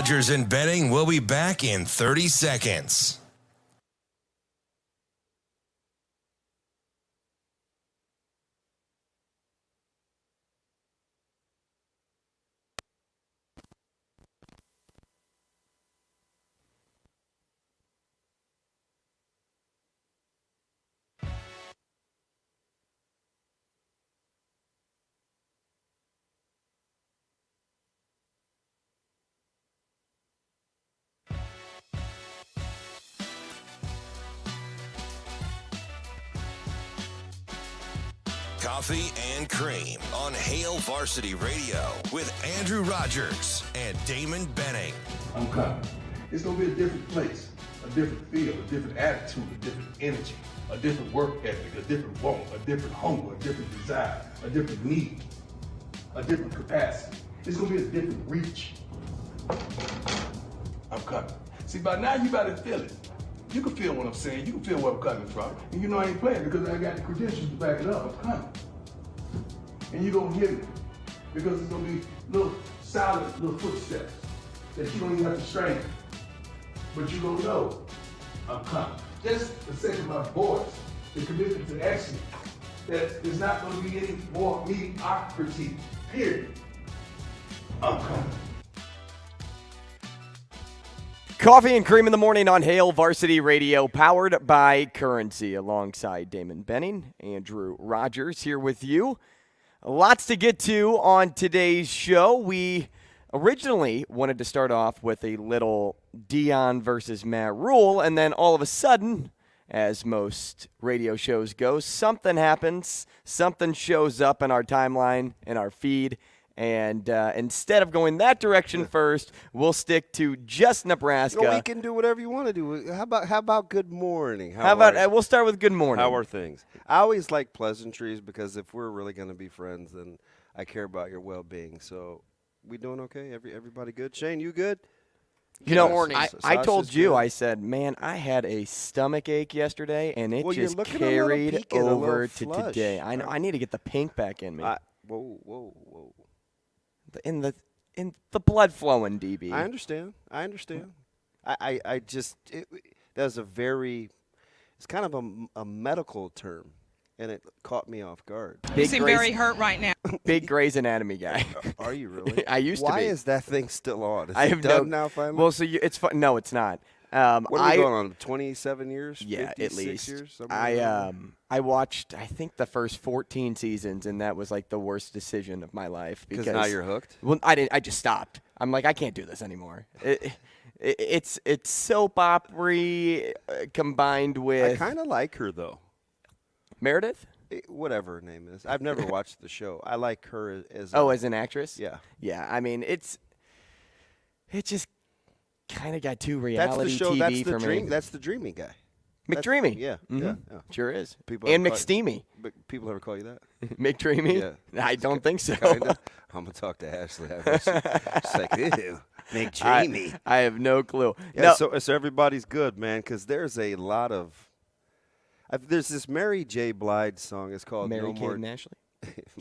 Rogers and Benning will be back in 30 seconds. Coffee and Cream on Hail Varsity Radio with Andrew Rogers and Damon Benning. I'm coming. It's going to be a different place, a different feel, a different attitude, a different energy, a different work ethic, a different want, a different hunger, a different desire, a different need, a different capacity. It's going to be a different reach. I'm coming. See, by now you better feel it. You can feel what I'm saying. You can feel where I'm coming from. And you know I ain't playing because I got the credentials to back it up. I'm coming. And you're going to hear me because it's going to be little silent little footsteps that you don't even have to strain. But you're going to know I'm coming. Just the sake of my voice, the commitment to excellence, that there's not going to be any more mediocrity, period. I'm coming. Coffee and Cream in the morning on Hail Varsity Radio, powered by Currency, alongside Damon Benning, Andrew Rogers here with you. Lots to get to on today's show. We originally wanted to start off with a little Dion versus Matt Rhule, and then all of a sudden, as most radio shows go, something happens, something shows up in our timeline, in our feed, and instead of going that direction first, we'll stick to just Nebraska. You know, we can do whatever you want to do. How about good morning? We'll start with good morning. How are things? I always like pleasantries because if we're really going to be friends, then I care about your well-being. So we doing okay? Everybody good? Shane, you good? You know, I told you, I said, man, I had a stomach ache yesterday, and it just carried over to today. I know. I need to get the pink back in me. Whoa. In the blood flowing, DB. I understand. I just that's a very, it's kind of a medical term, and it caught me off guard. You seem very hurt right now. Big Grey's Anatomy guy. Are you really? I used to be. Why is that thing still on? I have done now finally. Well, so it's fun. No, it's not. What are we going on? 27 years? Yeah, 56 at least. Years, I watched, I think, the first 14 seasons, and that was like the worst decision of my life because now you're hooked. Well, I just stopped. I'm like, I can't do this anymore. It's soap opera combined with. I kind of like her though. Meredith. Whatever her name is. I've never watched the show. I like her as. As an actress. Yeah. Yeah. I mean, it just kind of got too reality TV that's the for me. That's the dreamy guy. McDreamy. Yeah, mm-hmm. yeah. Sure is. And McSteamy. People ever call you that? McDreamy? Yeah. I don't think so. Kinda. I'm going to talk to Ashley. She's like, ew, McDreamy. I have no clue. Yeah, no. So everybody's good, man, because there's a lot of there's this Mary J. Blige song. It's called Mary No Kate More. And Ashley?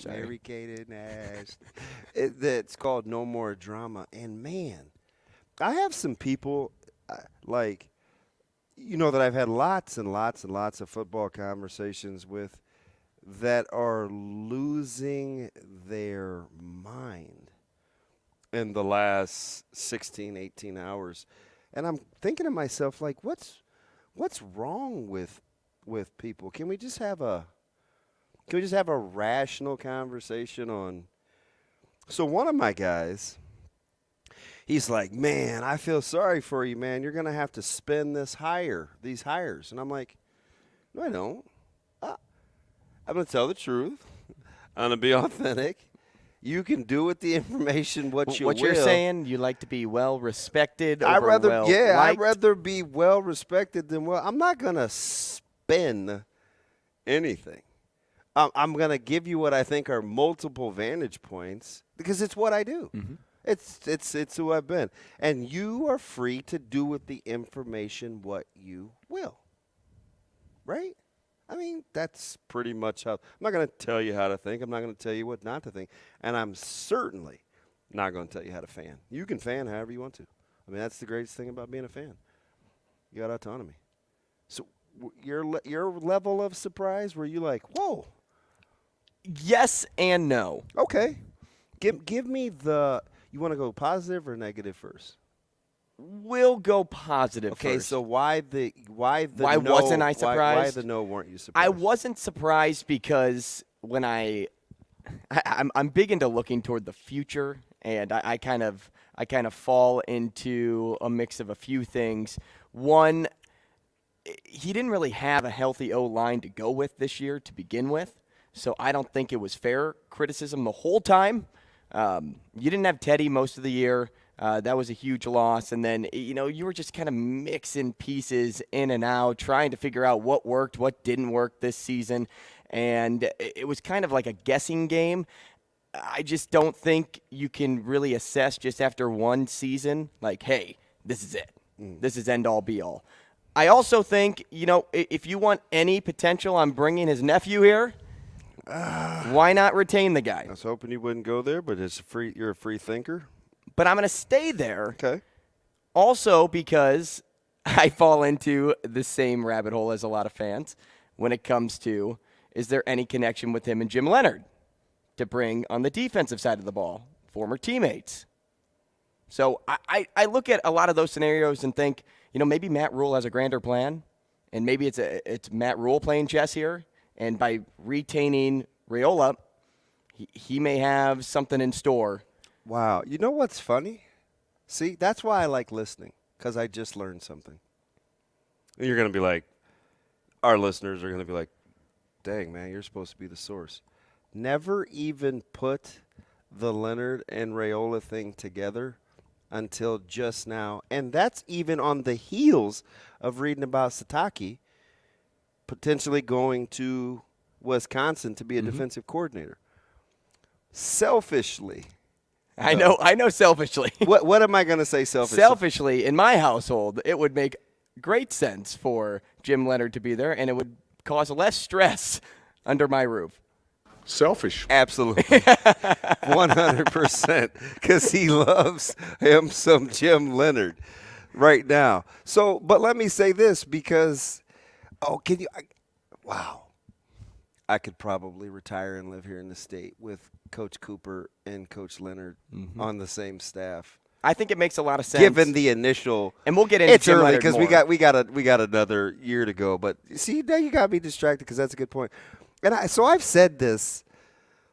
Mary Kate and Ashley. It's called No More Drama. And, man, I have some people like – that I've had lots and lots and lots of football conversations with that are losing their mind in the last 16, 18 hours. And I'm thinking to myself, like, what's wrong with people? Can we just have a rational conversation on? So one of my guys, he's like, man, I feel sorry for you, man. You're going to have to spend these hires. And I'm like, no, I don't. I'm going to tell the truth. I'm going to be authentic. You can do with the information what you will. What you're saying, you like to be well-respected I'd liked? rather be well-respected than well. I'm not going to spin anything. I'm going to give you what I think are multiple vantage points because it's what I do. Mm-hmm. It's who I've been. And you are free to do with the information what you will. Right? I mean, that's pretty much how – I'm not going to tell you how to think. I'm not going to tell you what not to think. And I'm certainly not going to tell you how to fan. You can fan however you want to. I mean, that's the greatest thing about being a fan. You got autonomy. So your level of surprise, were you like, whoa? Yes and no. Okay. Give me the – you want to go positive or negative first? We'll go positive Okay, first. so why Why no, wasn't I surprised? Why the no weren't you surprised? I wasn't surprised because when I'm big into looking toward the future, and I kind of fall into a mix of a few things. One, he didn't really have a healthy O-line to go with this year to begin with, so I don't think it was fair criticism the whole time. You didn't have Teddy most of the year. That was a huge loss. And then, you were just kind of mixing pieces in and out, trying to figure out what worked, what didn't work this season. And it was kind of like a guessing game. I just don't think you can really assess just after one season, like, hey, this is it. This is end-all, be-all. I also think, if you want any potential on bringing his nephew here, why not retain the guy? I was hoping you wouldn't go there, but you're a free thinker. But I'm going to stay there. Okay. Also because I fall into the same rabbit hole as a lot of fans when it comes to, is there any connection with him and Jim Leonhard to bring on the defensive side of the ball, former teammates? So I look at a lot of those scenarios and think, maybe Matt Rhule has a grander plan, and maybe it's Matt Rhule playing chess here, and by retaining Raiola, he may have something in store. Wow. You know what's funny? See, that's why I like listening, because I just learned something. And you're going to be like, our listeners are going to be like, dang, man, you're supposed to be the source. Never even put the Leonhard and Raiola thing together until just now. And that's even on the heels of reading about Satake potentially going to Wisconsin to be a defensive coordinator. Selfishly. I know selfishly. What am I going to say selfishly? Selfishly, in my household, it would make great sense for Jim Leonhard to be there, and it would cause less stress under my roof. Selfish. Absolutely. 100%. Because he loves him some Jim Leonhard right now. So, but let me say this because, wow. I could probably retire and live here in the state with Coach Cooper and Coach Leonhard on the same staff. I think it makes a lot of sense. Given the initial, and we'll get into it's Jim early Leonhard because more. we got another year to go. But see, now you got me distracted because that's a good point. And so I've said this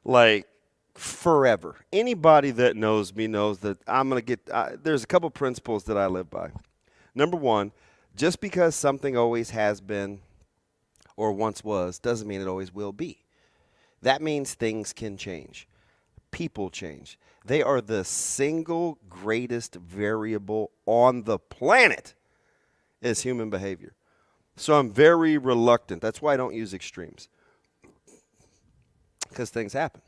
like forever. Anybody that knows me knows that I'm gonna get. There's a couple principles that I live by. Number one, just because something always has been or once was doesn't mean it always will be. That means things can change. People change. They are the single greatest variable on the planet is human behavior. So I'm very reluctant. That's why I don't use extremes. Because things happen.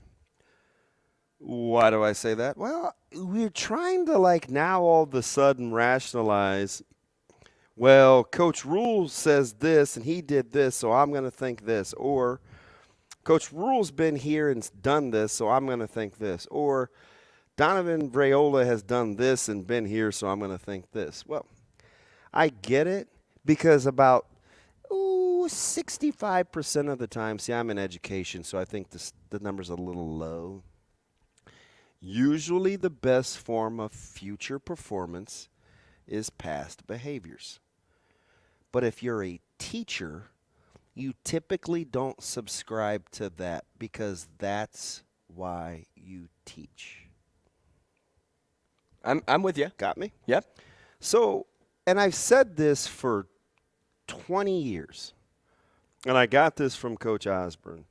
Why do I say that? Well, we're trying to now all of a sudden rationalize, well, Coach Rhule says this and he did this, so I'm going to think this. Or Coach Rhule's been here and done this, so I'm going to think this. Or Donovan Raiola has done this and been here, so I'm going to think this. Well, I get it because about 65% of the time, see, I'm in education, so I think the number's a little low. Usually the best form of future performance is past behaviors. But if you're a teacher, you typically don't subscribe to that because that's why you teach. I'm with you. Got me? Yep. So, and I've said this for 20 years, and I got this from Coach Osborne,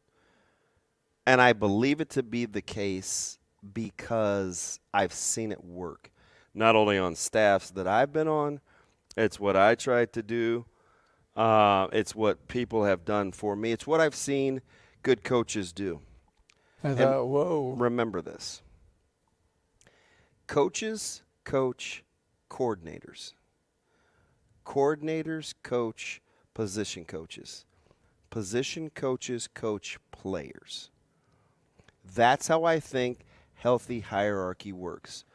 and I believe it to be the case because I've seen it work. Not only on staffs that I've been on, it's what I tried to do. It's what people have done for me. It's what I've seen good coaches do. Whoa. Remember this. Coaches coach coordinators. Coordinators coach position coaches. Position coaches coach players. That's how I think healthy hierarchy works.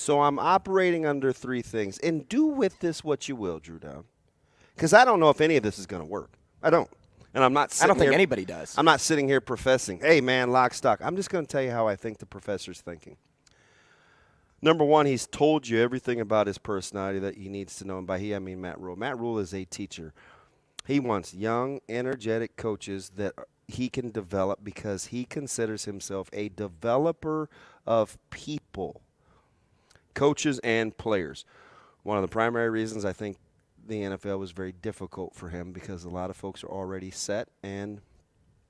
So I'm operating under three things. And do with this what you will, Drew Down. Because I don't know if any of this is going to work. I don't. And I'm not sitting I don't think here, anybody does. I'm not sitting here professing, hey, man, lock, stock. I'm just going to tell you how I think the professor's thinking. Number one, he's told you everything about his personality that he needs to know. And by he, I mean Matt Rhule. Matt Rhule is a teacher. He wants young, energetic coaches that he can develop because he considers himself a developer of people, coaches and players. One of the primary reasons I think the NFL was very difficult for him because a lot of folks are already set and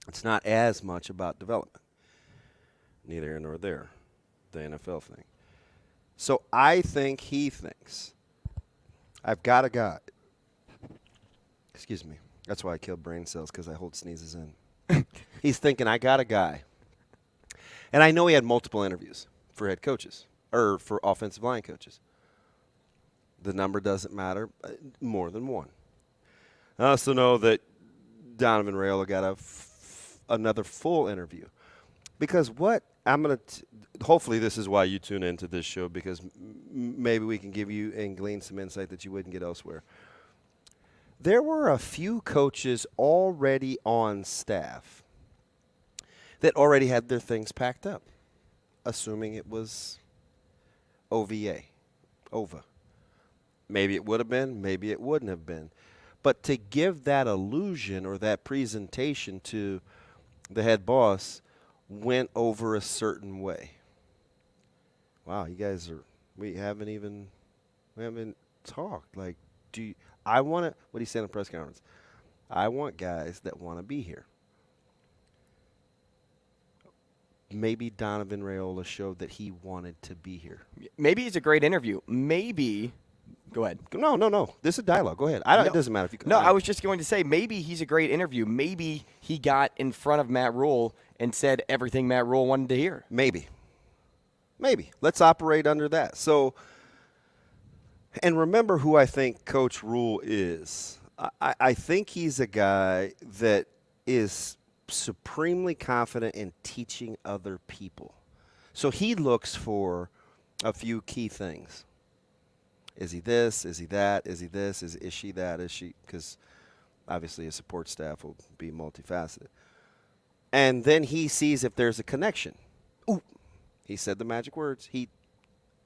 it's not as much about development. Neither here nor there, the NFL thing. So I think he thinks, I've got a guy. Excuse me. That's why I killed brain cells, because I hold sneezes in. He's thinking, I got a guy. And I know he had multiple interviews for head coaches or for offensive line coaches. The number doesn't matter, more than one. I also know that Donovan Rhule got another full interview. Because what I'm going to hopefully this is why you tune into this show, because maybe we can give you and glean some insight that you wouldn't get elsewhere. There were a few coaches already on staff that already had their things packed up, assuming it was OVA. Maybe it would have been, maybe it wouldn't have been. But to give that illusion or that presentation to the head boss went over a certain way. Wow, you guys we haven't talked. Like, what do you say in the press conference? I want guys that want to be here. Maybe Donovan Rhule showed that he wanted to be here. Maybe he's a great interview. Maybe. Go ahead. No. This is a dialogue. Go ahead. It doesn't matter if you can. No, I was just going to say maybe he's a great interview. Maybe he got in front of Matt Rhule and said everything Matt Rhule wanted to hear. Maybe. Let's operate under that. So, and remember who I think Coach Rhule is. I think he's a guy that is supremely confident in teaching other people. So he looks for a few key things. Is he this? Is he that? Is he this? Is she that? Is she? Because obviously a support staff will be multifaceted. And then he sees if there's a connection. Ooh, he said the magic words.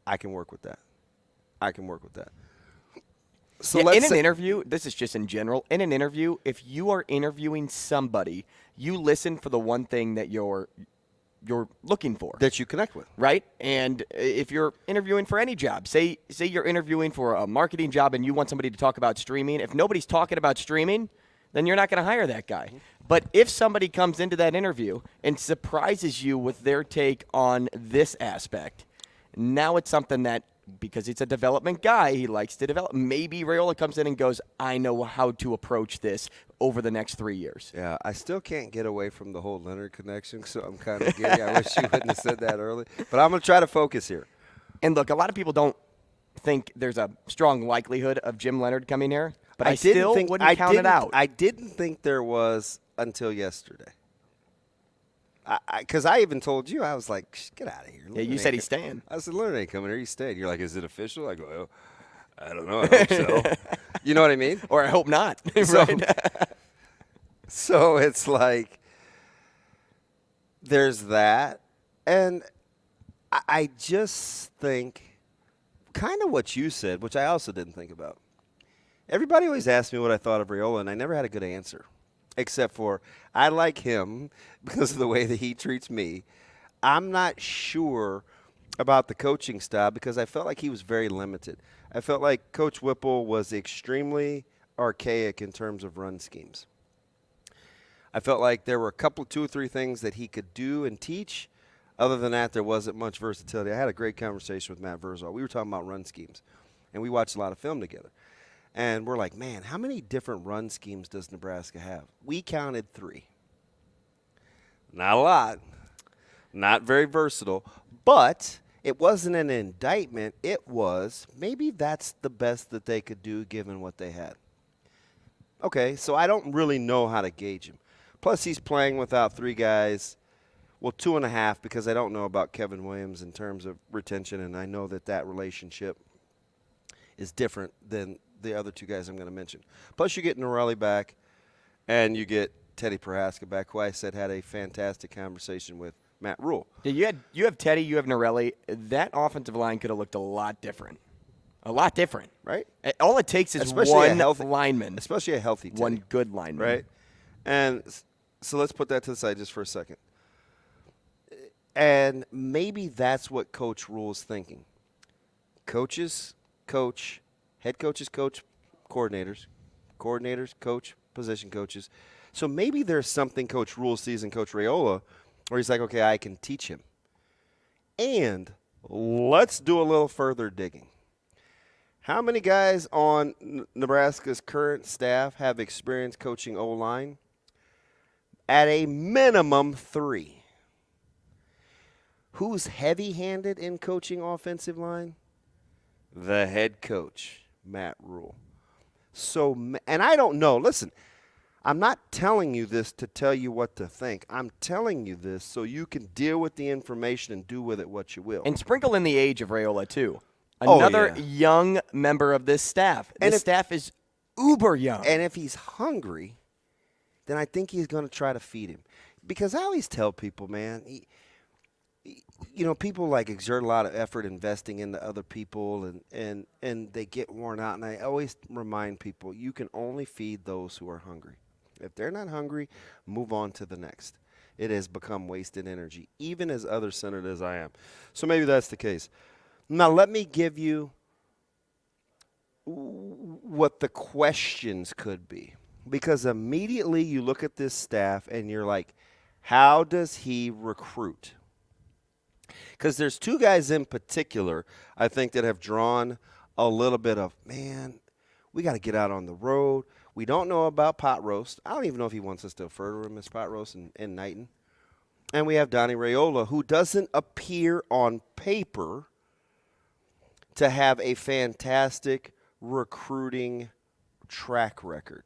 I can work with that. So in an interview, this is just in general, in an interview, if you are interviewing somebody, you listen for the one thing that you're looking for. That you connect with. Right? And if you're interviewing for any job, say you're interviewing for a marketing job and you want somebody to talk about streaming, if nobody's talking about streaming, then you're not going to hire that guy. But if somebody comes into that interview and surprises you with their take on this aspect, now it's something that, because it's a development guy, he likes to develop. Maybe Rhule comes in and goes, I know how to approach this over the next 3 years. Yeah, I still can't get away from the whole Leonard connection, so I'm kind of giddy. I wish you wouldn't have said that early. But I'm going to try to focus here. And look, a lot of people don't think there's a strong likelihood of Jim Leonard coming here, but I still wouldn't count it out. I didn't think there was until yesterday. Because I even told you, I was like, get out of here. Yeah, you said he's staying. I said, Leonard ain't coming here. He's staying. You're like, is it official? I go, well, I don't know. I hope so. You know what I mean? Or I hope not. Right? So it's like there's that. And I just think kind of what you said, which I also didn't think about. Everybody always asked me what I thought of Rhule, and I never had a good answer. Except for I like him because of the way that he treats me. I'm not sure about the coaching style because I felt like he was very limited. I felt like Coach Whipple was extremely archaic in terms of run schemes. I felt like there were two or three things that he could do and teach. Other than that, there wasn't much versatility. I had a great conversation with Matt Verzal. We were talking about run schemes, and we watched a lot of film together. And we're like, man, how many different run schemes does Nebraska have? We counted 3. Not a lot. Not very versatile. But it wasn't an indictment. It was maybe that's the best that they could do given what they had. Okay, so I don't really know how to gauge him. Plus, he's playing without 3 guys Well, 2.5 because I don't know about Kevin Williams in terms of retention, and I know that relationship is different than the other two guys I'm going to mention. Plus, you get Norelli back, and you get Teddy Prohaska back, who I said had a fantastic conversation with Matt Rhule. Yeah, you have Teddy, you have Norelli. That offensive line could have looked a lot different. A lot different. Right? All it takes is Especially one lineman. Especially a healthy Teddy. One good lineman. Right? And so let's put that to the side just for a second. And maybe that's what Coach Rhule is thinking. Coaches coach, head coaches coach coordinators, coordinators coach position coaches. So maybe there's something Coach Rhule sees in Coach Raiola where he's like, okay, I can teach him. And let's do a little further digging. How many guys on Nebraska's current staff have experience coaching O-line? At a minimum 3. Who's heavy-handed in coaching offensive line? The head coach, Matt Rhule. So, and I don't know. Listen, I'm not telling you this to tell you what to think. I'm telling you this so you can deal with the information and do with it what you will. And sprinkle in the age of Raiola, too. Another young member of this staff. This staff is uber young. And if he's hungry, then I think he's going to try to feed him. Because I always tell people, man, people like exert a lot of effort investing into other people and they get worn out. And I always remind people, you can only feed those who are hungry. If they're not hungry, move on to the next. It has become wasted energy, even as other-centered as I am. So maybe that's the case. Now let me give you what the questions could be. Because immediately you look at this staff and you're like, how does he recruit? Because there's 2 guys in particular, I think, that have drawn a little bit of, man, we got to get out on the road. We don't know about pot roast. I don't even know if he wants us to refer to him as pot roast in Knighton. And we have Donnie Raiola, who doesn't appear on paper to have a fantastic recruiting track record.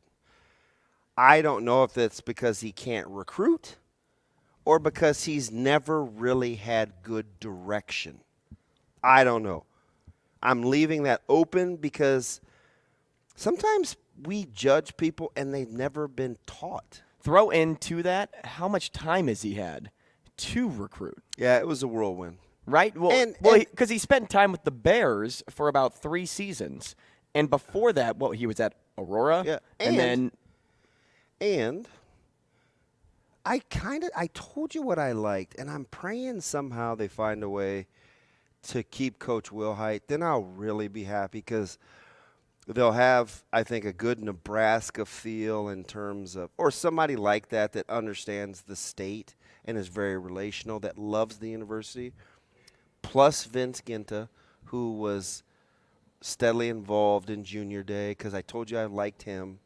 I don't know if that's because he can't recruit or because he's never really had good direction. I don't know. I'm leaving that open because sometimes we judge people and they've never been taught. Throw into that, how much time has he had to recruit? Yeah, it was a whirlwind. Right? Well, because he spent time with the Bears for about 3 seasons. And before that, he was at Aurora. Yeah, and I told you what I liked, and I'm praying somehow they find a way to keep Coach Wilhite. Then I'll really be happy because they'll have, I think, a good Nebraska feel in terms of, or somebody like that understands the state and is very relational, that loves the university, plus Vince Ginta, who was steadily involved in junior day because I told you I liked him,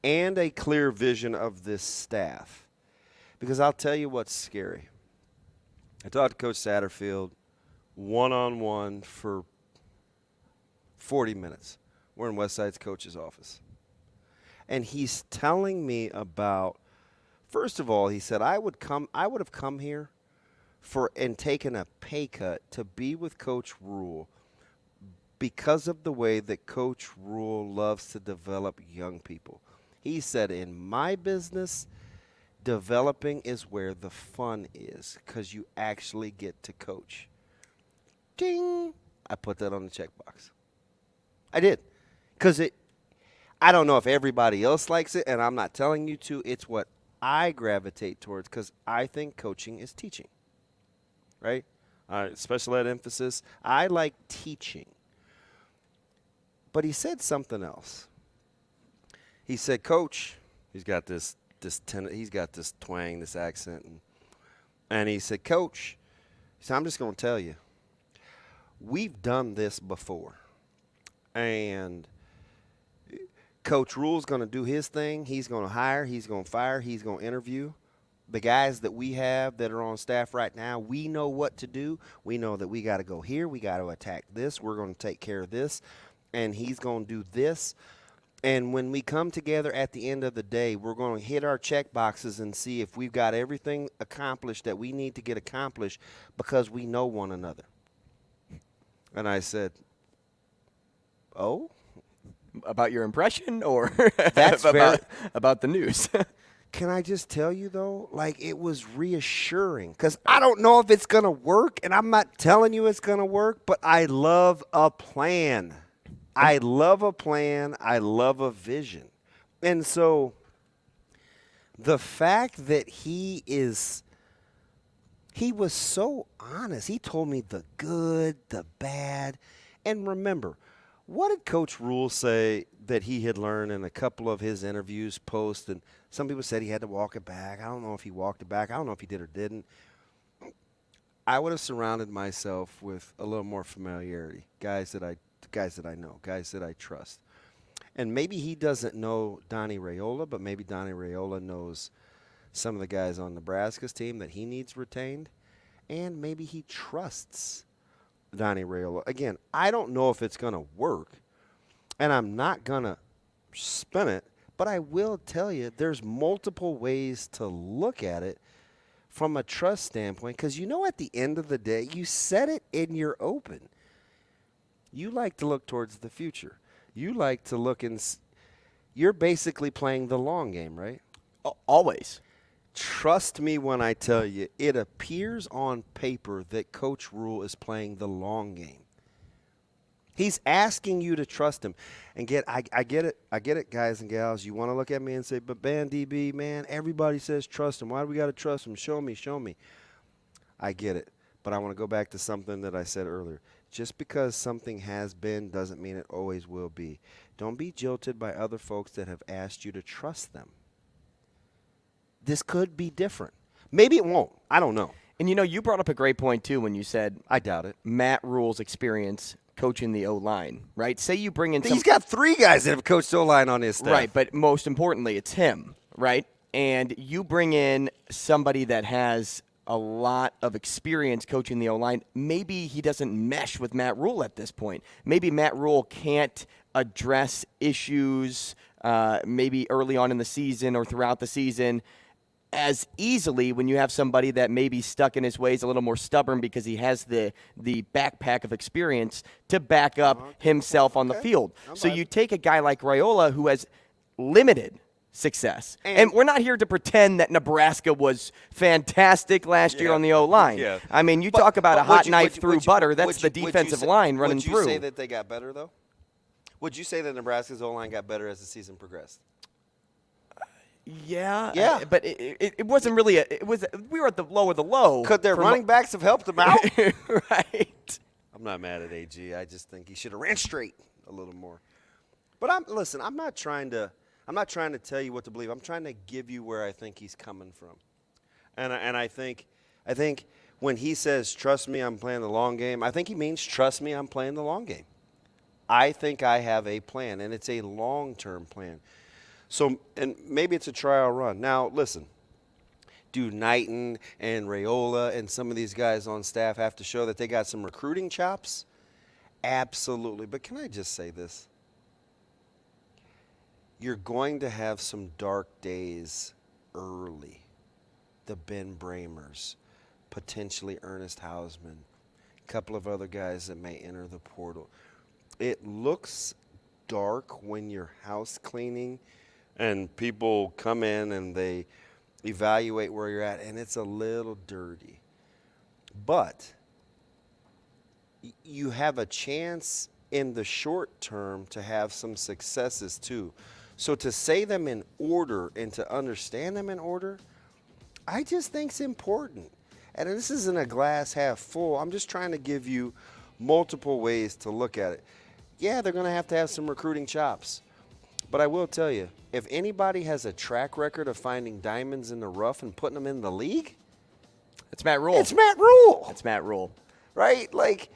and a clear vision of this staff. Because I'll tell you what's scary. I talked to Coach Satterfield one-on-one for 40 minutes. We're in Westside's coach's office. And he's telling me about, first of all, he said, I would have come here and taken a pay cut to be with Coach Rhule because of the way that Coach Rhule loves to develop young people. He said, in my business, developing is where the fun is because you actually get to coach. Ding! I put that on the checkbox. I did. Because I don't know if everybody else likes it, and I'm not telling you to. It's what I gravitate towards because I think coaching is teaching. Right? Special ed emphasis. I like teaching. But he said something else. He said, Coach, he's got this twang, this accent, and he said, Coach, he said, I'm just going to tell you, we've done this before, and Coach Rhule's going to do his thing. He's going to hire, he's going to fire, he's going to interview. The guys that we have that are on staff right now, we know what to do. We know that we got to go here, we got to attack this, we're going to take care of this, and he's going to do this. And when we come together at the end of the day, we're going to hit our check boxes and see if we've got everything accomplished that we need to get accomplished because we know one another. And I said, oh? About your impression or That's about the news? Can I just tell you, though, like it was reassuring because I don't know if it's going to work, and I'm not telling you it's going to work, but I love a plan. I love a plan. I love a vision. And so the fact that he was so honest. He told me the good, the bad. And remember, what did Coach Rhule say that he had learned in a couple of his interviews, posts, and some people said he had to walk it back. I don't know if he walked it back. I don't know if he did or didn't. I would have surrounded myself with a little more familiarity, guys that I know, guys that I trust. And maybe he doesn't know Donnie Raiola, but maybe Donnie Raiola knows some of the guys on Nebraska's team that he needs retained, and maybe he trusts Donnie Raiola. Again, I don't know if it's going to work, and I'm not going to spin it, but I will tell you there's multiple ways to look at it from a trust standpoint because, at the end of the day, you said it in your open. You like to look towards the future. You like to look you're basically playing the long game, right? Always. Trust me when I tell you, it appears on paper that Coach Rhule is playing the long game. He's asking you to trust him. And I get it, guys and gals. You want to look at me and say, but man, DB, man, everybody says trust him. Why do we got to trust him? Show me. I get it. But I want to go back to something that I said earlier. Just because something has been doesn't mean it always will be. Don't be jilted by other folks that have asked you to trust them. This could be different. Maybe it won't. I don't know. And, you brought up a great point, too, when you said I doubt it. Matt Rhule's experience coaching the O-line, right? Say you bring in He's got 3 guys that have coached O-line on his staff. Right, but most importantly, it's him, right? And you bring in somebody that has a lot of experience coaching the O-line. Maybe he doesn't mesh with Matt Rhule at this point. Maybe Matt Rhule can't address issues maybe early on in the season or throughout the season as easily when you have somebody that may be stuck in his ways, a little more stubborn because he has the backpack of experience to back up himself on the field. So you take a guy like Raiola who has limited success. And we're not here to pretend that Nebraska was fantastic last year on the O-line. Yeah. I mean, you talk about a hot knife through butter. That's the defensive line running through. Would you say that they got better, though? Would you say that Nebraska's O-line got better as the season progressed? Yeah. But it wasn't really we were at the low of the low. Could their running backs have helped them out? Right. I'm not mad at AG. I just think he should have ran straight a little more. But I'm not trying to tell you what to believe. I'm trying to give you where I think he's coming from. And I think when he says, trust me, I'm playing the long game, I think he means trust me, I'm playing the long game. I think I have a plan, and it's a long-term plan. So, and maybe it's a trial run. Now, listen, do Knighton and Raiola and some of these guys on staff have to show that they got some recruiting chops? Absolutely. But can I just say this? You're going to have some dark days early. The Ben Bramers, potentially Ernest Hausman, a couple of other guys that may enter the portal. It looks dark when you're house cleaning and people come in and they evaluate where you're at, and it's a little dirty. But you have a chance in the short term to have some successes too. So to say them in order and to understand them in order, I just think it's important. And this isn't a glass half full. I'm just trying to give you multiple ways to look at it. Yeah, they're going to have some recruiting chops. But I will tell you, if anybody has a track record of finding diamonds in the rough and putting them in the league, it's Matt Rhule. It's Matt Rhule. It's Matt Rhule. Right? Like,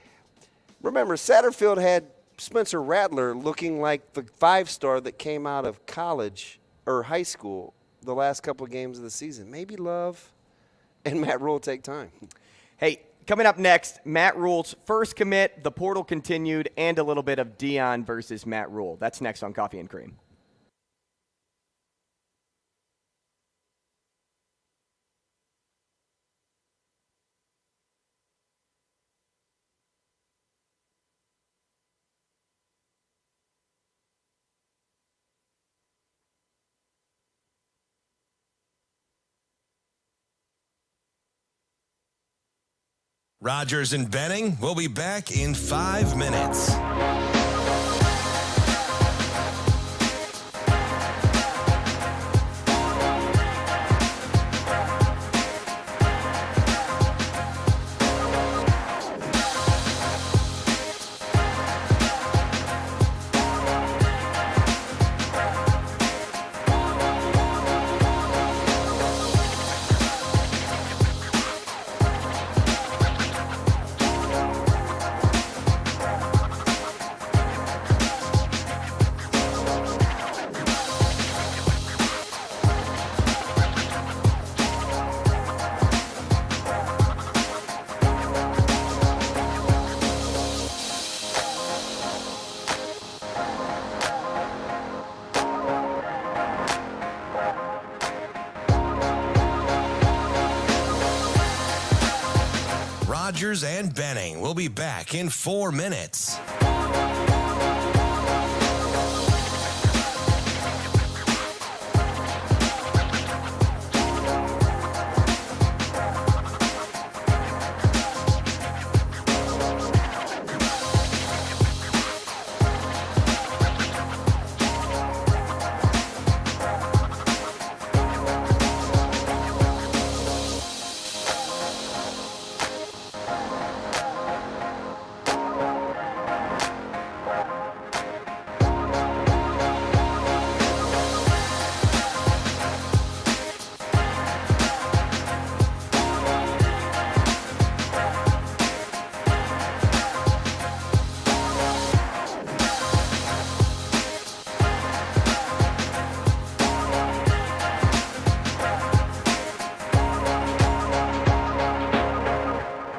remember, Satterfield had Spencer Rattler looking like the 5-star that came out of college or high school the last couple of games of the season. Maybe Love and Matt Rhule take time. Hey, coming up next, Matt Rhule's first commit, the portal continued, and a little bit of Dion versus Matt Rhule. That's next on Coffee and Cream. Rogers and Benning will be back in 5 minutes. Rogers and Benning will be back in 4 minutes.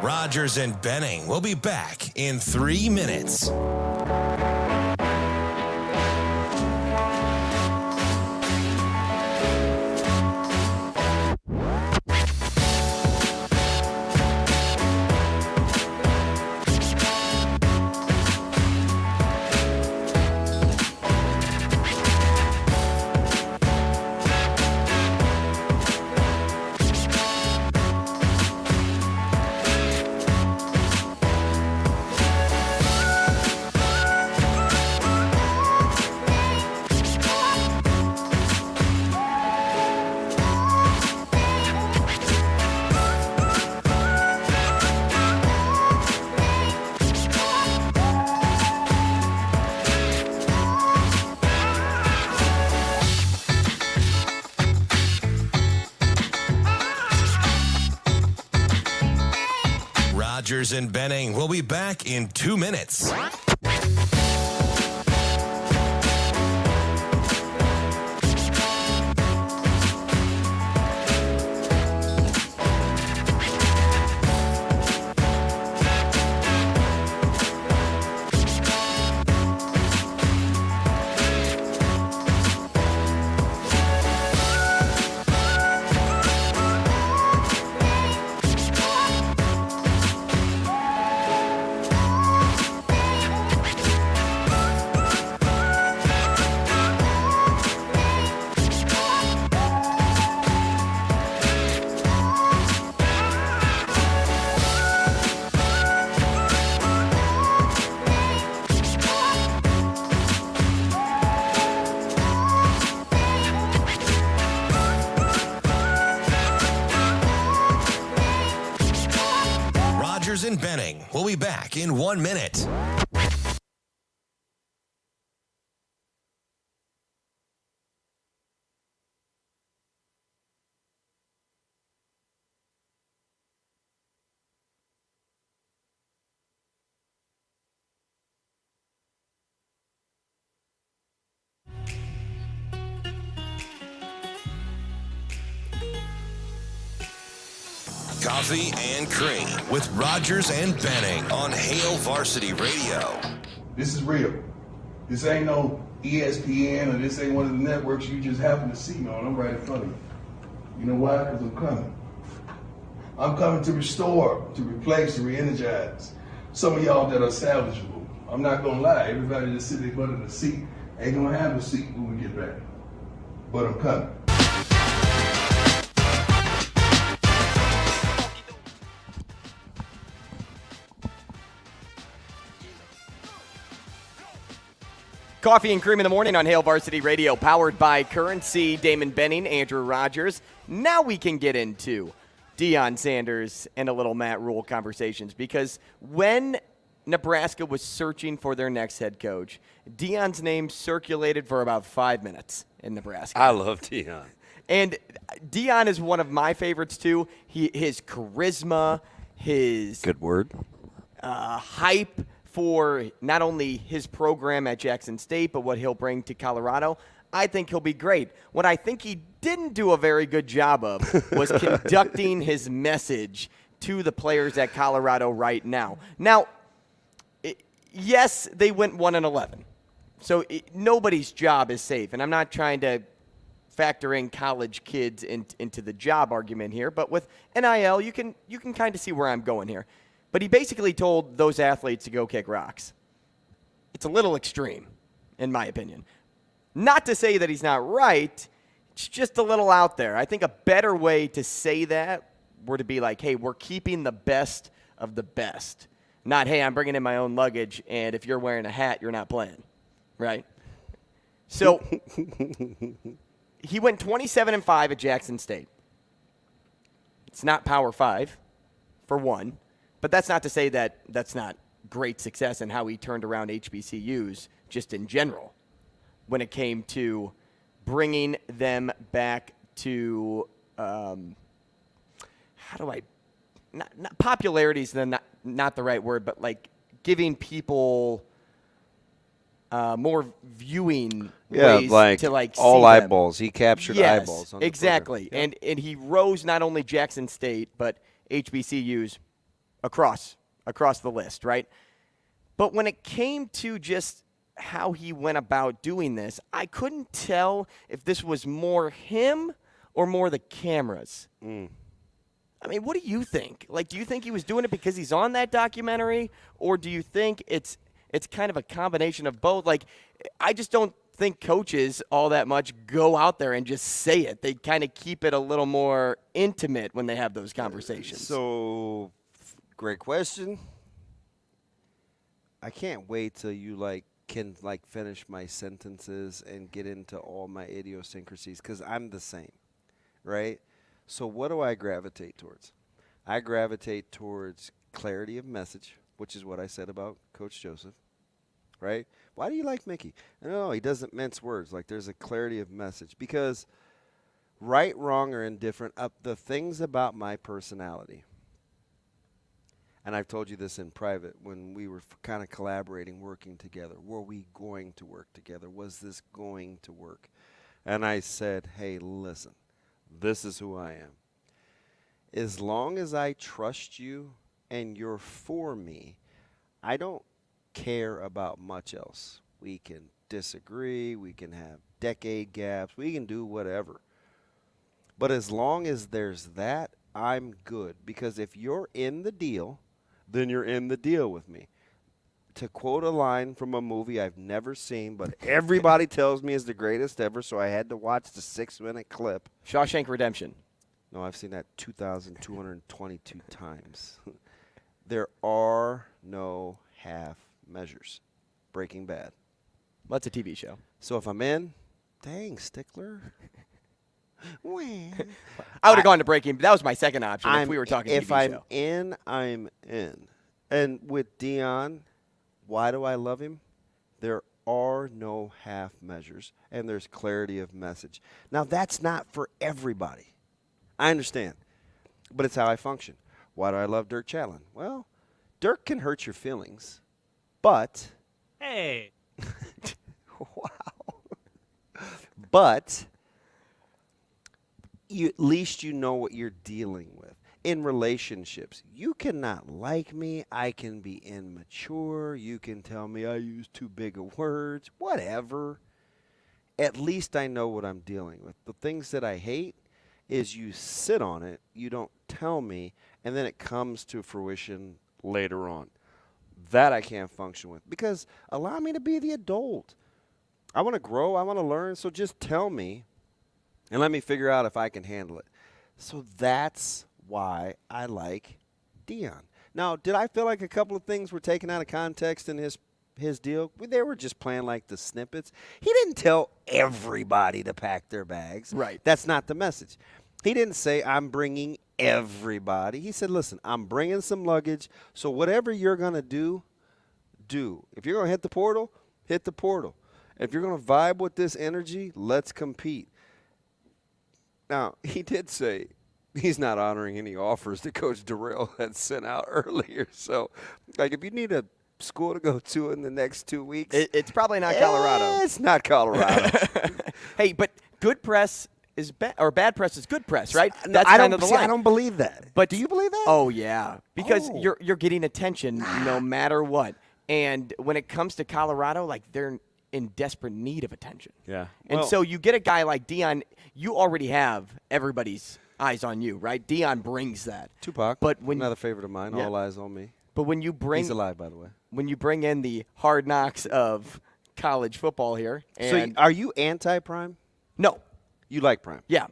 Rogers and Benning will be back in 3 minutes. Rogers and Benning will be back in 2 minutes. Rogers and Benning will be back in 1 minute. Coffee and Cream with Rogers and Benning on Hail Varsity Radio. This is real. This ain't no ESPN or this ain't one of the networks you just happen to see me on. I'm right in front of you. You know why? Because I'm coming. I'm coming to restore, to replace, to re-energize some of y'all that are salvageable. I'm not going to lie. Everybody that's sitting their butt in the seat ain't going to have a seat when we get back. But I'm coming. Coffee and Cream in the Morning on Hail Varsity Radio, powered by Currency, Damon Benning, Andrew Rogers. Now we can get into Deion Sanders and a little Matt Rhule conversations, because when Nebraska was searching for their next head coach, Deion's name circulated for about 5 minutes in Nebraska. I love Dion. And Dion is one of my favorites, too. His charisma, his Good word. Hype for not only his program at Jackson State, but what he'll bring to Colorado. I think he'll be great. What I think he didn't do a very good job of was conducting his message to the players at Colorado right now. Now, yes, they went 1-11. So nobody's job is safe. And I'm not trying to factor in college kids into the job argument here, but with NIL, you can kind of see where I'm going here. But he basically told those athletes to go kick rocks. It's a little extreme, in my opinion. Not to say that he's not right, it's just a little out there. I think a better way to say that were to be like, hey, we're keeping the best of the best. Not, hey, I'm bringing in my own luggage, and if you're wearing a hat, you're not playing, right? So he went 27-5 at Jackson State. It's not Power 5, for one. But that's not to say that that's not great success in how he turned around HBCUs just in general when it came to bringing them back to not popularity is not the right word, but like giving people more viewing ways like to like all see eyeballs. them. He captured Yes, eyeballs. On the exactly. program. And he rose not only Jackson State but HBCUs across the list, right? But when it came to just how he went about doing this, I couldn't tell if this was more him or more the cameras. I mean, what do you think? Like, do you think he was doing it because he's on that documentary, or do you think it's kind of a combination of both? Like, I just don't think coaches all that much go out there and just say it. They kind of keep it a little more intimate when they have those conversations. So, great question. I can't wait till you can finish my sentences and get into all my idiosyncrasies, because I'm the same, right? So what do I gravitate towards? I gravitate towards clarity of message, which is what I said about Coach Joseph, right? Why do you like Mickey? No, he doesn't mince words. Like, there's a clarity of message, because right, wrong, or indifferent, the things about my personality, and I've told you this in private when we were kind of collaborating, working together. Were we going to work together? Was this going to work? And I said, hey, listen, this is who I am. As long as I trust you and you're for me, I don't care about much else. We can disagree. We can have decade gaps. We can do whatever. But as long as there's that, I'm good. Because if you're in the deal, then you're in the deal with me. To quote a line from a movie I've never seen, but everybody tells me is the greatest ever, so I had to watch the 6-minute clip. Shawshank Redemption. No, I've seen that 2,222 times. There are no half measures. Breaking Bad. Well, that's a TV show. So if I'm in, dang, stickler. I would have gone to Breaking. That was my second option if we were talking If TV I'm show. in, I'm in. And with Dion, why do I love him? There are no half measures, and there's clarity of message. Now, that's not for everybody. I understand. But it's how I function. Why do I love Dirk Chatelain? Well, Dirk can hurt your feelings, but Hey. wow. But at least you know what you're dealing with. In relationships, you cannot like me. I can be immature. You can tell me I use too big of words. Whatever. At least I know what I'm dealing with. The things that I hate is you sit on it, you don't tell me, and then it comes to fruition later on. That I can't function with, because allow me to be the adult. I want to grow. I want to learn. So just tell me and let me figure out if I can handle it. So that's why I like Dion. Now, did I feel like a couple of things were taken out of context in his his deal. They were just playing like the snippets. He didn't tell everybody to pack their bags. Right. That's not the message. He didn't say, I'm bringing everybody. He said, listen, I'm bringing some luggage, so whatever you're going to do. If you're going to hit the portal, hit the portal. If you're going to vibe with this energy, let's compete. Now, he did say he's not honoring any offers that Coach Durrell had sent out earlier. So, like, if you need a school to go to in the next 2 weeks. It's probably not Colorado. It's not Colorado. Hey, but good press is bad, or bad press is good press, right? No, That's kind of the line. I don't believe that. But do you believe that? Oh, yeah. Because Oh. you're getting attention no matter what. And when it comes to Colorado, like, they're in desperate need of attention. Yeah. And so you get a guy like Dion, you already have everybody's eyes on you, right? Dion brings that. Tupac, but when another favorite of mine, Yeah. all eyes on me. But when you bring He's alive, by the way. when you bring in the hard knocks of college football here, and So are you anti-prime? no, You like prime? yeah,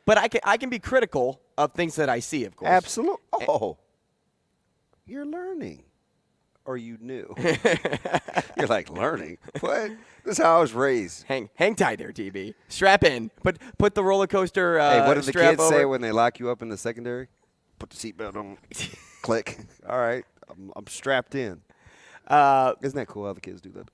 but I can be critical of things that I see, of course. Absolutely. Oh, you're learning. Or you knew. You're like, learning? What? This is how I was raised. Hang tight there, TB. Strap in. Put the roller coaster. Hey, what did the strap kids over. say when they lock you up in the secondary? Put the seatbelt on. Click. All right. I'm strapped in. Isn't that cool how the kids do that?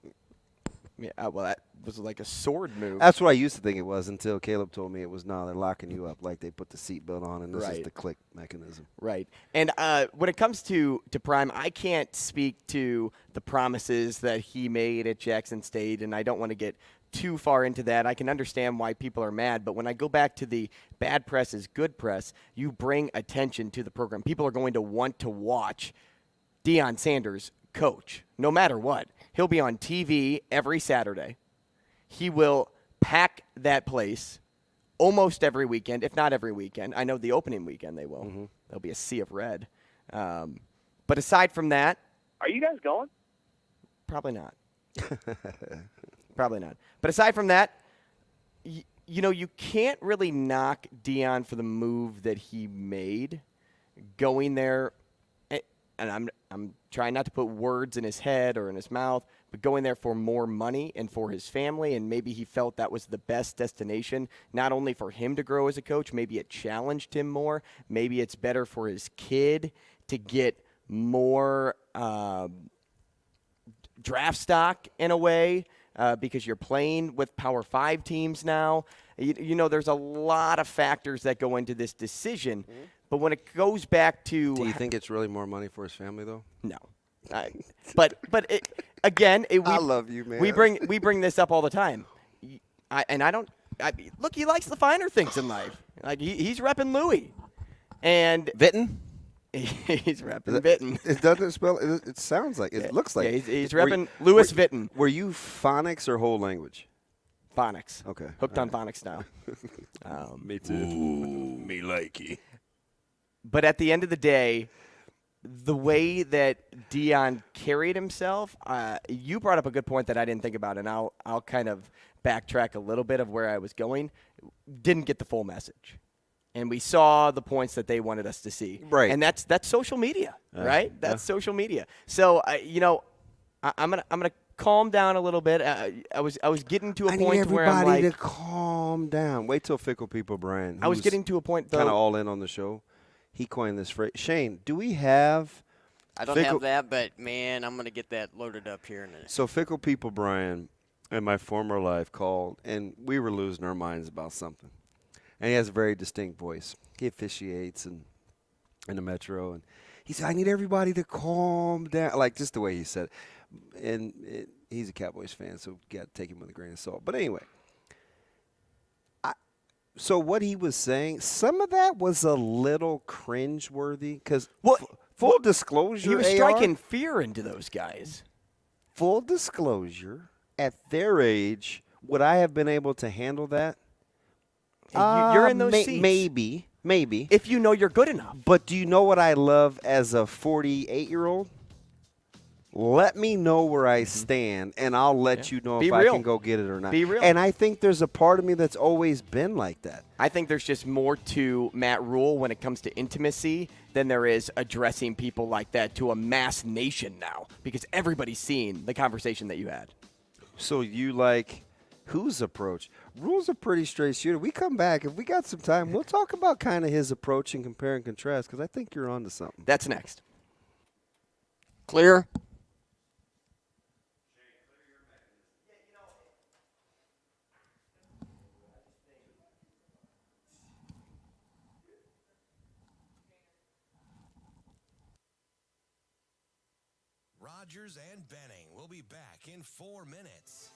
Yeah, well, that was like a sword move. That's what I used to think it was until Caleb told me it was. No, they're locking you up like they put the seatbelt on, and this is Right. the click mechanism. Right. And when it comes to Prime, I can't speak to the promises that he made at Jackson State, and I don't want to get too far into that. I can understand why people are mad, but when I go back to the bad press is good press, you bring attention to the program. People are going to want to watch Deion Sanders coach, no matter what. He'll be on TV every Saturday. He will pack that place almost every weekend, if not every weekend. I know the opening weekend they will. Mm-hmm. There'll be a sea of red. But aside from that, Are you guys going? probably not. Probably not. But aside from that, you know, you can't really knock Dion for the move that he made going there. And I'm trying not to put words in his head or in his mouth, but going there for more money and for his family, and maybe he felt that was the best destination, not only for him to grow as a coach, maybe it challenged him more, maybe it's better for his kid to get more draft stock in a way because you're playing with Power 5 teams now. You know, there's a lot of factors that go into this decision. Mm-hmm. But when it goes back to, Do you think it's really more money for his family, though? no, but it, again, I love you, man. We bring this up all the time, look. He likes the finer things in life. Like he's repping Louis, and Vitten? he's repping Vitten. It doesn't spell. It sounds like it. Looks like yeah, he's repping Louis Vitten. Were you phonics or whole language? Phonics. Okay. Hooked on phonics now. Me too. Ooh, me likey. But at the end of the day, the way that Dion carried himself, you brought up a good point that I didn't think about, and I'll kind of backtrack a little bit of where I was going. Didn't get the full message, and we saw the points that they wanted us to see. Right, and that's social media, right? That's social media. So you know, I'm gonna calm down a little bit. I was getting to a point where I'm like, to calm down. Wait till Fickle People Brian. I was getting to a point though. Kind of all in on the show. He coined this phrase. Shane, do we have? I don't have that, but man, I'm gonna get that loaded up here in a minute. So Fickle People Brian, in my former life, called, and we were losing our minds about something. And he has a very distinct voice. He officiates in the Metro, and he said, "I need everybody to calm down," like just the way he said it. And he's a Cowboys fan, so you got to take him with a grain of salt. But anyway. So what he was saying, some of that was a little cringeworthy because full disclosure, he was AR, striking fear into those guys. Full disclosure, at their age, would I have been able to handle that? You're in those seats. Maybe. If you know you're good enough. But do you know what I love as a 48-year-old? let me know where I stand, and I'll let you know Be if real. I can go get it or not. Be real. And I think there's a part of me that's always been like that. I think there's just more to Matt Rhule when it comes to intimacy than there is addressing people like that to a mass nation now, because everybody's seen the conversation that you had. So you like whose approach? Rhule's a pretty straight shooter. We come back. If we got some time, we'll talk about kind of his approach and compare and contrast, because I think you're onto something. That's next. Clear. Rogers and Benning will be back in 4 minutes.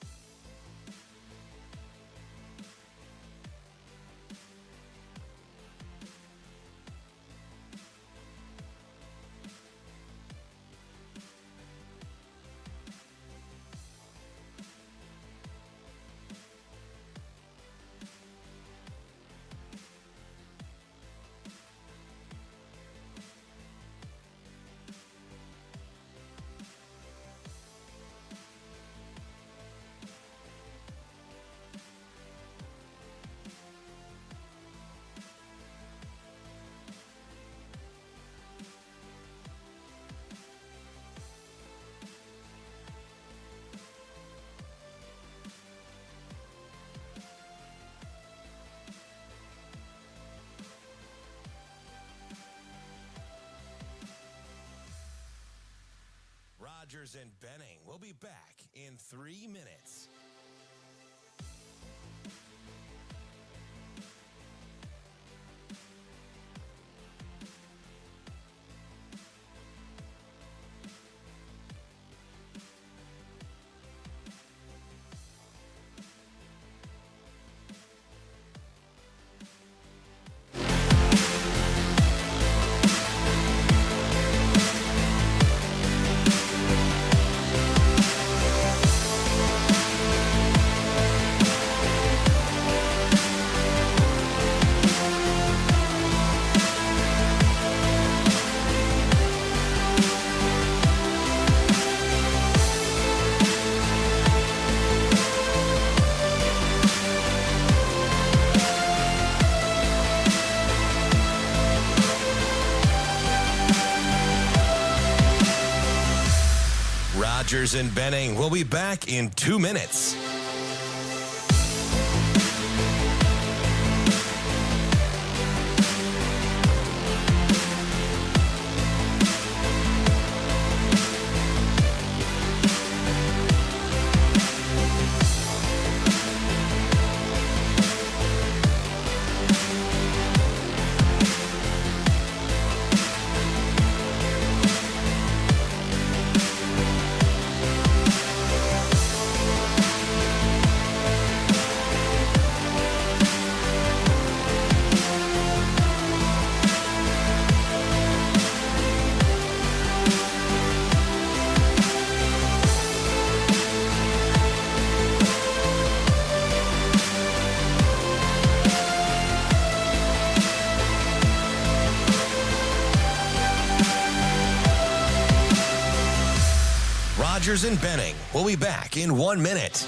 Rogers and Benning will be back in 3 minutes. Rogers and Benning will be back in 2 minutes. Rogers and Benning will be back in 1 minute.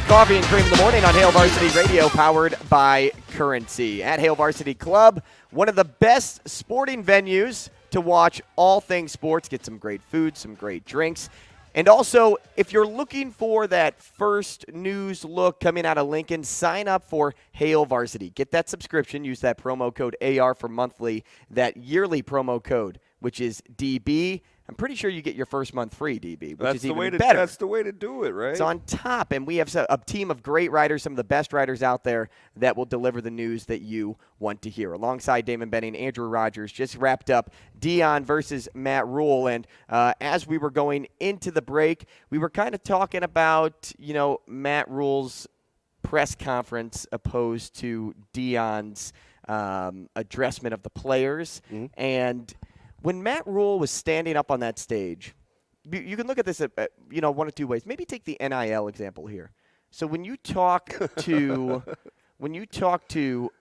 Coffee and Cream in the morning on Hail Varsity Radio, powered by Currency. At Hail Varsity Club, one of the best sporting venues to watch all things sports. Get some great food, some great drinks. And also, if you're looking for that first news look coming out of Lincoln, sign up for Hail Varsity. Get that subscription. Use that promo code AR for monthly. That yearly promo code which is DB. I'm pretty sure you get your first month free, DB, which is even better. That's the way to do it, right? It's on top, and we have a team of great writers, some of the best writers out there that will deliver the news that you want to hear. Alongside Damon Benning, Andrew Rogers just wrapped up Dion versus Matt Rhule, and as we were going into the break, we were kind of talking about, Matt Rhule's press conference opposed to Dion's addressment of the players, and when Matt Rhule was standing up on that stage, you can look at this at one of two ways. Maybe take the NIL example here. So when you talk to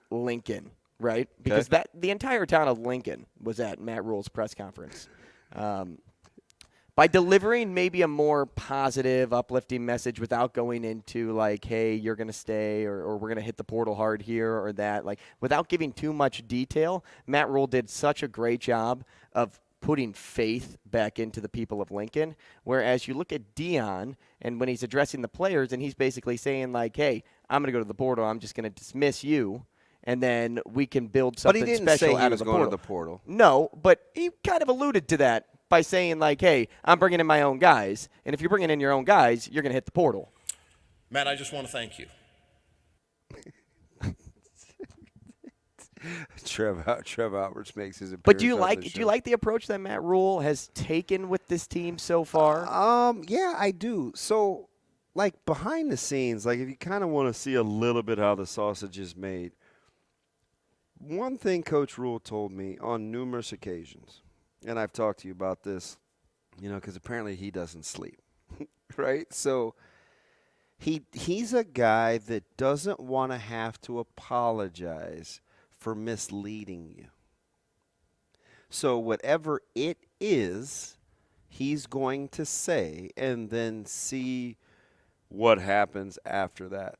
Lincoln, right? Because the entire town of Lincoln was at Matt Rhule's press conference. By delivering maybe a more positive, uplifting message without going into like, hey, you're going to stay or we're going to hit the portal hard here or that, like without giving too much detail, Matt Rhule did such a great job of putting faith back into the people of Lincoln. Whereas you look at Dion and when he's addressing the players and he's basically saying like, hey, I'm going to go to the portal. I'm just going to dismiss you. And then we can build something special out of the portal. But he didn't say he was going to the portal. No, but he kind of alluded to that by saying, like, hey, I'm bringing in my own guys. And if you're bringing in your own guys, you're going to hit the portal. Matt, I just want to thank you. Trev Alberts makes his appearance. But do you like the approach that Matt Rhule has taken with this team so far? Yeah, I do. So, like, behind the scenes, like, if you kind of want to see a little bit how the sausage is made, one thing Coach Rhule told me on numerous occasions, and I've talked to you about this, because apparently he doesn't sleep, right? So he's a guy that doesn't want to have to apologize for misleading you. So whatever it is, he's going to say and then see what happens after that.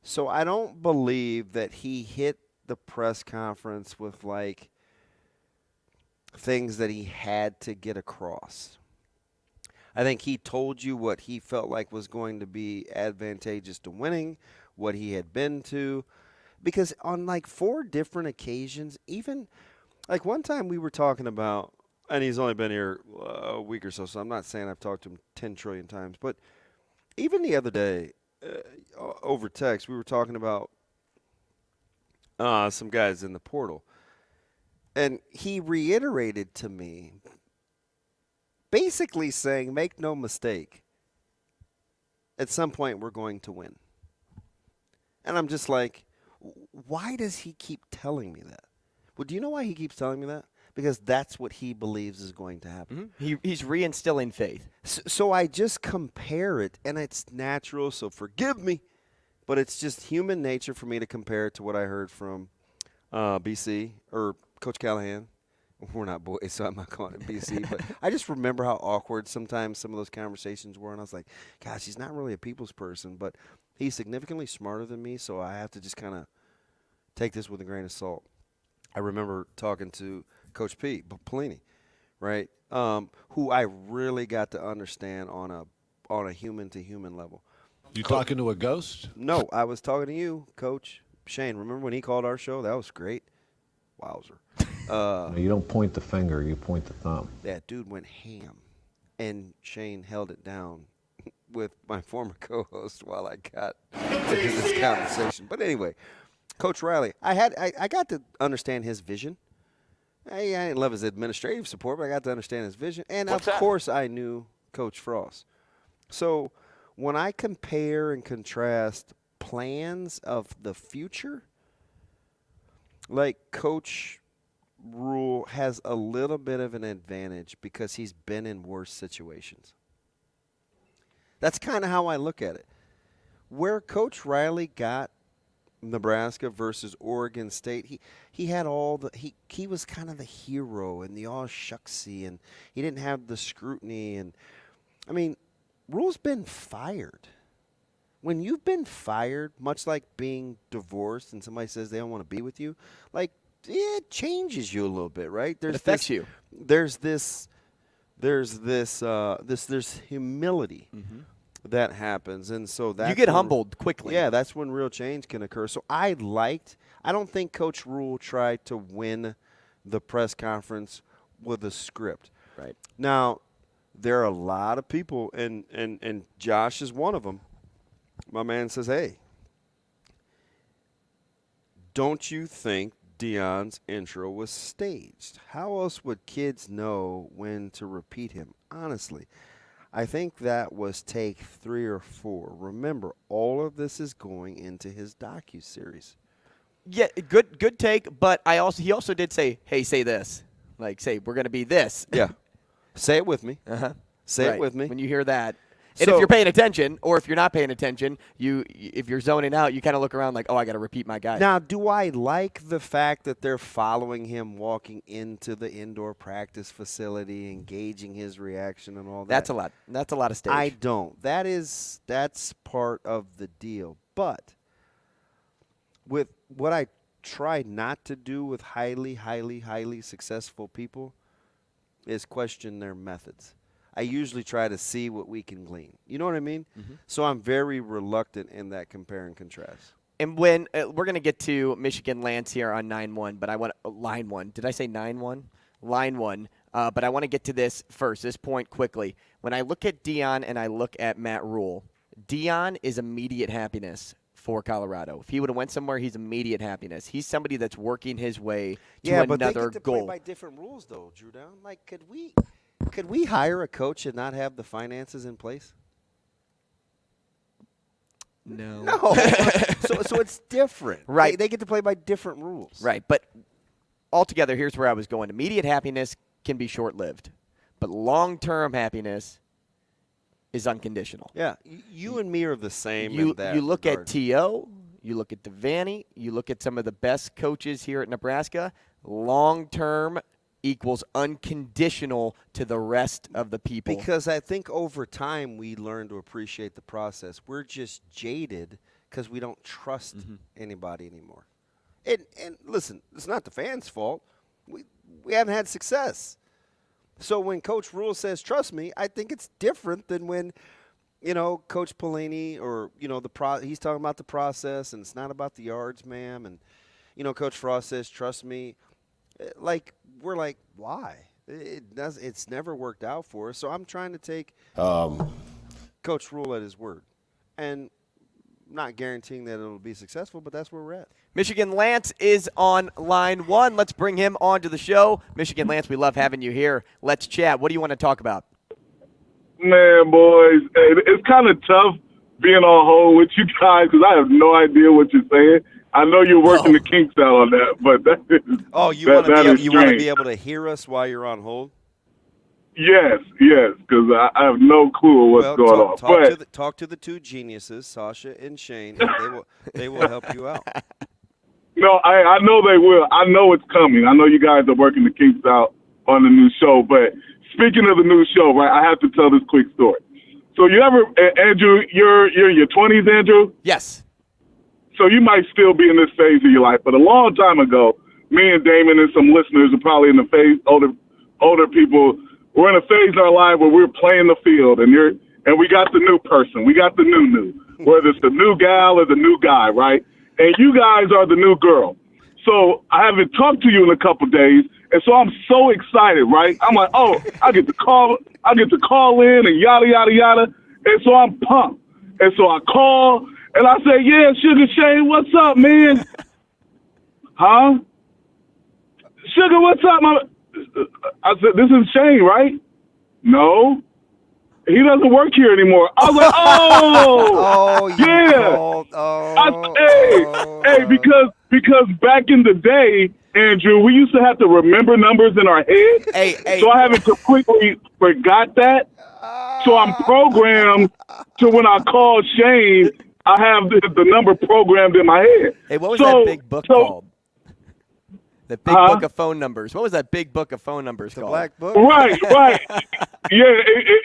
So I don't believe that he hit the press conference with, like, things that he had to get across. I think he told you what he felt like was going to be advantageous to winning, what he had been to. Because on, like, 4 different occasions, even, like, one time we were talking about, and he's only been here a week or so, so I'm not saying I've talked to him 10 trillion times, but even the other day over text, we were talking about some guys in the portal. And he reiterated to me, basically saying, make no mistake, at some point we're going to win. And I'm just like, why does he keep telling me that? Well, do you know why he keeps telling me that? Because that's what he believes is going to happen. Mm-hmm. He's reinstilling faith. So I just compare it, and it's natural, so forgive me. But it's just human nature for me to compare it to what I heard from BC or Coach Callahan. We're not boys, so I'm not calling it BC. But I just remember how awkward sometimes some of those conversations were. And I was like, gosh, he's not really a people's person. But he's significantly smarter than me, so I have to just kind of take this with a grain of salt. I remember talking to Coach P. Pelini, right, who I really got to understand on a human-to-human level. You talking to a ghost? No, I was talking to you, Coach Shane. Remember when he called our show? That was great. Wowzer. No, you don't point the finger, you point the thumb. That dude went ham, and Shane held it down with my former co-host while I got into this conversation. But anyway, Coach Riley, I got to understand his vision. I didn't love his administrative support, but I got to understand his vision. And, of course, I knew Coach Frost. So when I compare and contrast plans of the future, like Coach Rhule has a little bit of an advantage because he's been in worse situations. That's kind of how I look at it. Where Coach Riley got Nebraska versus Oregon State, he had all the he was kind of the hero and the all shucksy, and he didn't have the scrutiny. And I mean, Rhule's been fired. When you've been fired, much like being divorced and somebody says they don't want to be with you, like, it changes you a little bit, right? It affects you. There's humility that happens, and so that you get humbled quickly. Yeah, that's when real change can occur. So I don't think Coach Rhule tried to win the press conference with a script. Right. Now, there are a lot of people, and Josh is one of them. My man says, hey, don't you think Dion's intro was staged? How else would kids know when to repeat him? Honestly, I think that was take 3 or 4. Remember, all of this is going into his docuseries. Yeah, good take, but he also did say, hey, say this. Like, say, we're going to be this. Yeah. Say it with me. Uh-huh. Say Right. it with me. When you hear that. And So- if you're paying attention, or if you're not paying attention, if you're zoning out, you kind of look around like, oh, I got to repeat my guy. Now, do I like the fact that they're following him walking into the indoor practice facility, engaging his reaction and all that? That's a lot. That's a lot of stage. I don't. That's part of the deal. But with what I try not to do with highly, highly, highly successful people is question their methods. I usually try to see what we can glean. You know what I mean? Mm-hmm. So I'm very reluctant in that compare and contrast. And when we're going to get to Michigan Lance here on 9-1, but I want line 1. Did I say 9-1? Line 1. But I want to get to this first, this point quickly. When I look at Dion and I look at Matt Rhule, Dion is immediate happiness for Colorado. If he would have went somewhere, he's immediate happiness. He's somebody that's working his way to yeah, another but they get to goal. play by different rules, though, Drew Down. Like, could we hire a coach and not have the finances in place? No. No. so it's different. Right. They get to play by different rules. Right. But altogether, here's where I was going. Immediate happiness can be short-lived, but long-term happiness is unconditional. Yeah. You and me are the same You in that look regard. at T.O., you look at Devaney, you look at some of the best coaches here at Nebraska, long-term equals unconditional to the rest of the people. Because I think over time we learn to appreciate the process. We're just jaded because we don't trust anybody anymore. And listen, it's not the fans' fault. We haven't had success. So when Coach Rhule says, trust me, I think it's different than when, Coach Pelini or, he's talking about the process and it's not about the yards, ma'am. And, Coach Frost says, trust me. We're like, why? It's never worked out for us. So I'm trying to take Coach Rhule at his word. And not guaranteeing that it'll be successful, but that's where we're at. Michigan Lance is on line 1. Let's bring him on to the show. Michigan Lance, we love having you here. Let's chat. What do you want to talk about? Man, boys, it's kind of tough being on hold with you guys because I have no idea what you're saying. I know you're working the kinks out on that, but that is you want to be able to hear us while you're on hold? Yes, because I have no clue what's going on. Talk to the two geniuses, Sasha and Shane, and they will help you out. No, I know they will. I know it's coming. I know you guys are working the kinks out on the new show. But speaking of the new show, right, I have to tell this quick story. So you ever, Andrew, you're in your 20s, Andrew? Yes. So you might still be in this phase of your life. But a long time ago, me and Damon and some listeners are probably in the phase, older people, we're in a phase in our life where we're playing the field, and we got the new person. We got the new, whether it's the new gal or the new guy, right? And you guys are the new girl. So I haven't talked to you in a couple of days, and so I'm so excited, right? I'm like, oh, I get to call in and yada, yada, yada. And so I'm pumped. And so I call, and I say, yeah, Sugar Shane, what's up, man? Huh? Sugar, what's up, mama? I said, this is Shane, right? No. He doesn't work here anymore. I was like, yeah. Because back in the day, Andrew, we used to have to remember numbers in our head. So I haven't completely forgot that. So I'm programmed to when I call Shane, I have the number programmed in my head. Hey, what was that big book called? The big book of phone numbers. What was that big book of phone numbers called? The black book? Right. Yeah,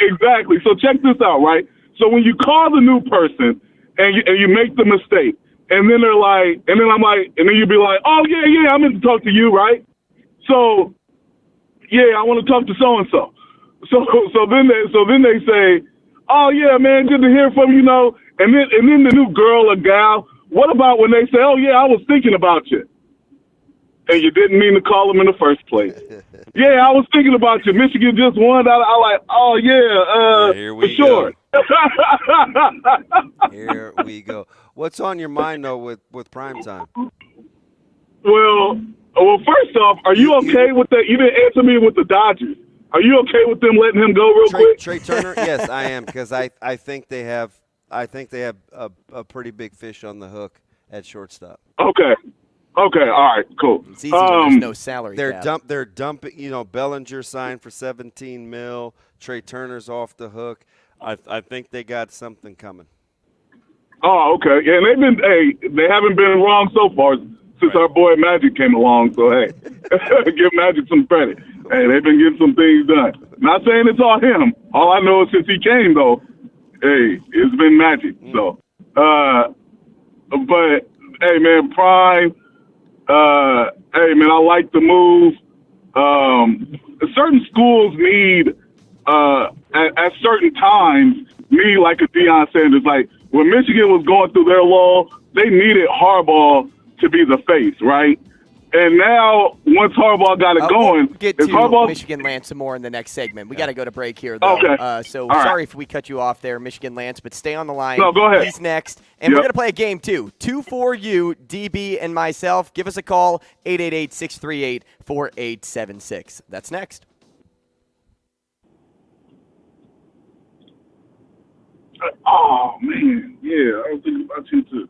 exactly. So check this out, right? So when you call the new person and you make the mistake, and then they're like, and then I'm like, and then you'd be like, oh, yeah, I'm in to talk to you, right? So, yeah, I want to talk to so-and-so. So then they say, oh, yeah, man, good to hear from you, and then the new girl or gal, what about when they say, oh, yeah, I was thinking about you? and you didn't mean to call them in the first place. Yeah, I was thinking about you. Michigan just won. I like, oh, yeah, here we for sure. Here we go. What's on your mind, though, with primetime? Well, first off, are you okay with that? You didn't answer me with the Dodgers. Are you okay with them letting him go real quick? Trey Turner? Yes, I am, because I think they have a pretty big fish on the hook at shortstop. Okay. All right. Cool. It's easy when there's no salary cap. They're dumping. You know, Bellinger signed for $17 million. Trey Turner's off the hook. I think they got something coming. Oh, okay. Yeah, and they haven't been wrong so far since our boy Magic came along. So hey, give Magic some credit. Hey, they've been getting some things done. Not saying it's all him. All I know is since he came though, hey, it's been Magic. So, but hey, man, Prime. Hey, man, I like the move. Certain schools need, at certain times, need like a Deion Sanders. Like when Michigan was going through their lull, they needed Harbaugh to be the face, right? And now, once Harbaugh got it going, we'll get to Michigan Lance some more in the next segment. We got to go to break here, though. Okay. So all sorry right. if we cut you off there, Michigan Lance, but stay on the line. No, go ahead. He's next. And we're going to play a game, too. 2 for you, DB and myself. Give us a call, 888-638-4876. That's next. Oh, man. Yeah, I was thinking about you, too.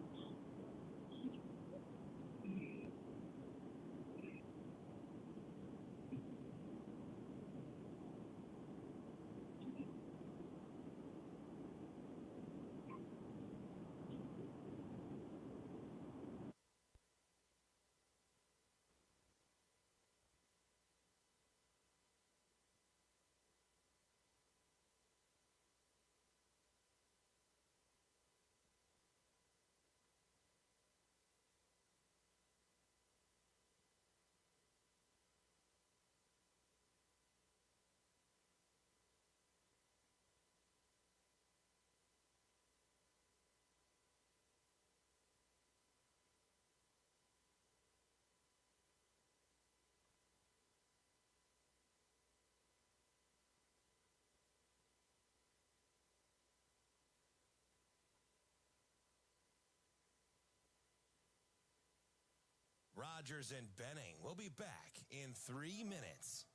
Rogers and Benning will be back in 3 minutes.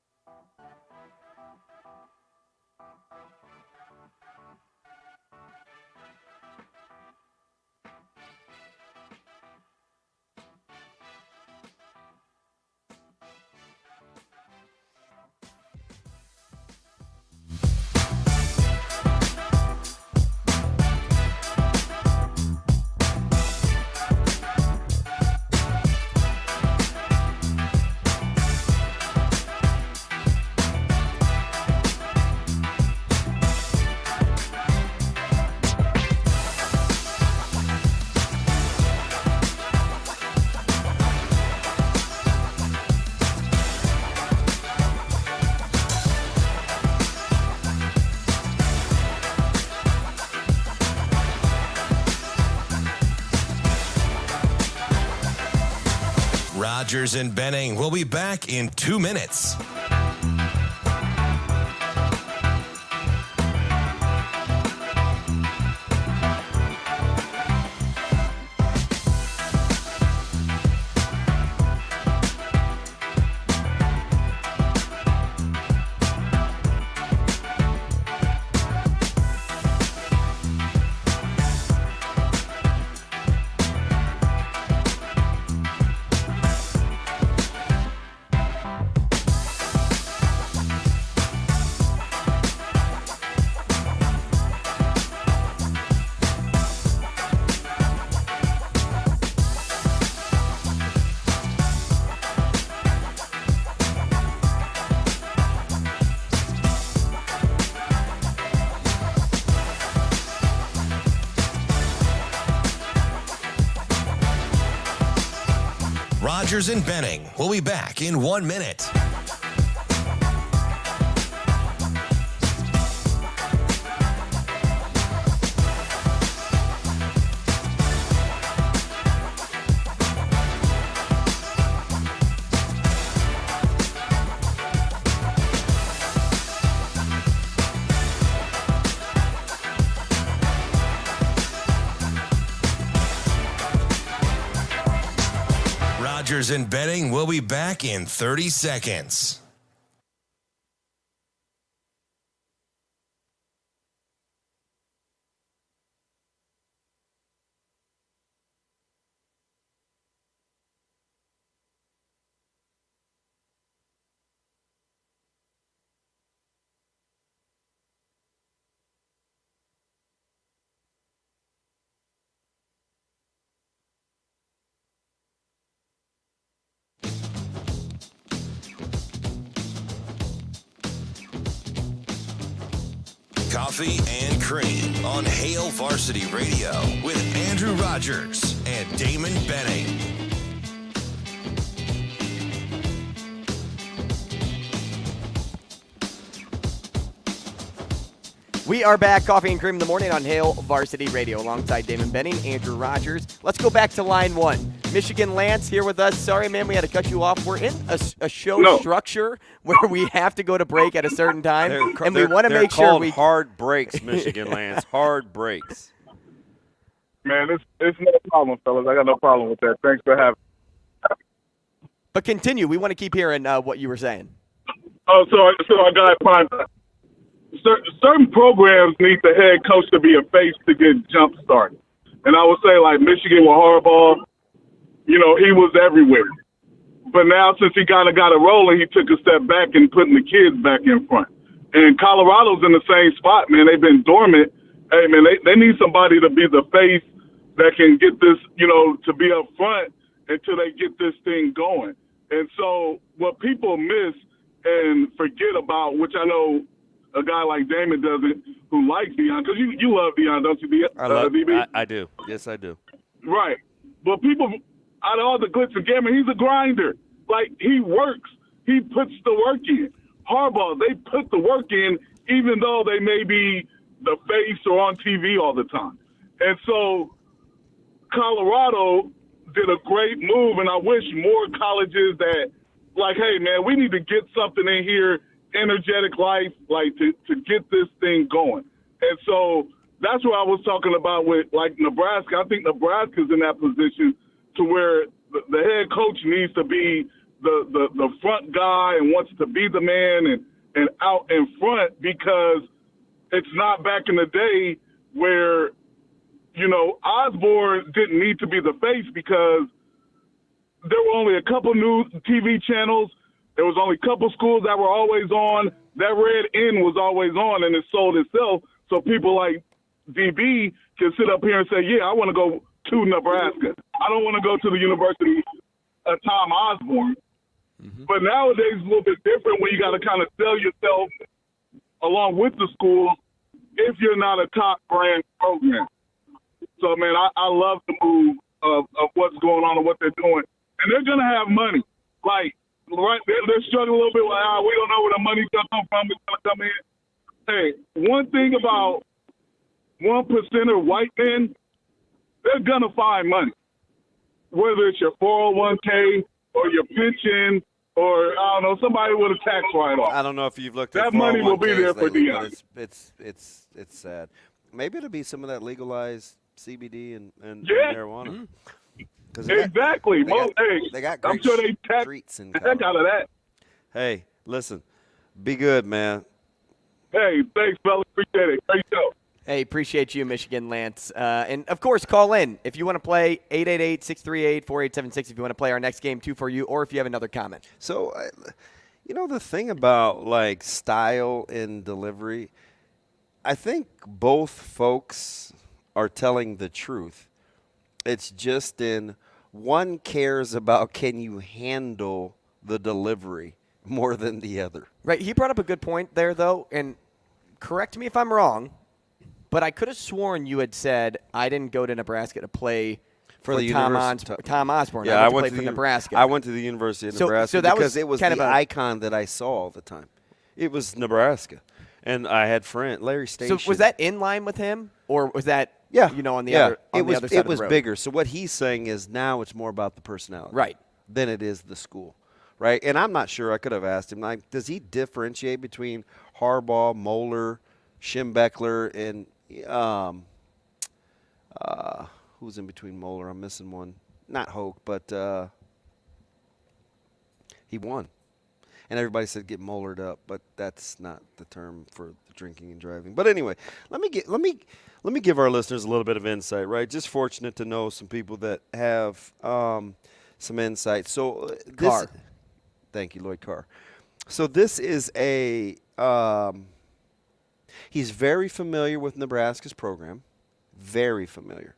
Rogers and Benning will be back in 2 minutes. Rogers and Benning will be back in 1 minute. Rogers and Benning will be back in 30 seconds. Coffee and Cream on Hail Varsity Radio with Andrew Rogers and Damon Benning. We are back, Coffee and Cream in the morning on Hail Varsity Radio alongside Damon Benning, Andrew Rogers. Let's go back to line one. Michigan Lance here with us. Sorry, man, we had to cut you off. We're in a show structure where we have to go to break at a certain time, and we want to make sure we hard breaks, Michigan Lance. Hard breaks. Man, it's no problem, fellas. I got no problem with that. Thanks for having me. But continue. We want to keep hearing what you were saying. Oh, so I got to find certain programs need the head coach to be a face to get jump started. And I would say, like, Michigan with Harbaugh, he was everywhere. But now since he kind of got it rolling, he took a step back and putting the kids back in front. And Colorado's in the same spot, man. They've been dormant. Hey, man, they need somebody to be the face that can get this, to be up front until they get this thing going. And so what people miss and forget about, which I know a guy like Damon doesn't, who likes Dion, because you love Dion, don't you, DB? I do. Yes, I do. Right. But people, out of all the glitz and glamour, he's a grinder. Like, he works. He puts the work in. Harbaugh, they put the work in, even though they may be the face or on TV all the time. And so Colorado did a great move, and I wish more colleges that, like, hey, man, we need to get something in here, energetic life, like to get this thing going. And so that's what I was talking about with, like, Nebraska. I think Nebraska's in that position to where the head coach needs to be the front guy and wants to be the man and out in front, because it's not back in the day where, Osborne didn't need to be the face because there were only a couple new TV channels. There was only a couple schools that were always on. That red end was always on, and it sold itself. So people like DB can sit up here and say, yeah, I want to go to Nebraska. I don't want to go to the University of Tom Osborne. Mm-hmm. But nowadays it's a little bit different when you got to kind of sell yourself along with the school if you're not a top brand program. So, man, I love the move of what's going on and what they're doing. And they're going to have money. Like, right, they're struggling a little bit with, we don't know where the money's going to come from. It's going to come in. Hey, one thing about 1% white men, they're going to find money. Whether it's your 401k or your pension or, I don't know, somebody with a tax write-off. I don't know if you've looked at that money will be there for Dion. It's sad. Maybe it'll be some of that legalized CBD and marijuana. Exactly. They got great I'm sure they tax streets in the heck out of that. Hey, listen, be good, man. Hey, thanks, fellas. Appreciate it. Great show. Hey, appreciate you, Michigan Lance. And, of course, call in. If you want to play, 888-638-4876 if you want to play our next game, too, for you, or if you have another comment. So, the thing about, like, style and delivery, I think both folks are telling the truth. It's just one cares about can you handle the delivery more than the other. Right. He brought up a good point there, though, and correct me if I'm wrong, but I could have sworn you had said I didn't go to Nebraska to play for Tom Osborne. Yeah, I went to play for Nebraska. I went to the University of Nebraska because it was the icon that I saw all the time. It was Nebraska. And I had Larry Station. So was that in line with him, or was that on the other side of the road? It was bigger. So what he's saying is now it's more about the personality, right, than it is the school, right? And I'm not sure. I could have asked him, like, does he differentiate between Harbaugh, Moeller, Schembechler, and who's in between Moeller? I'm missing one. Not Hoke, but He won. And everybody said get mollered up, but that's not the term for the drinking and driving. But anyway, let me give our listeners a little bit of insight, right? Just fortunate to know some people that have some insight. So thank you, Lloyd Carr. So this is he's very familiar with Nebraska's program, very familiar.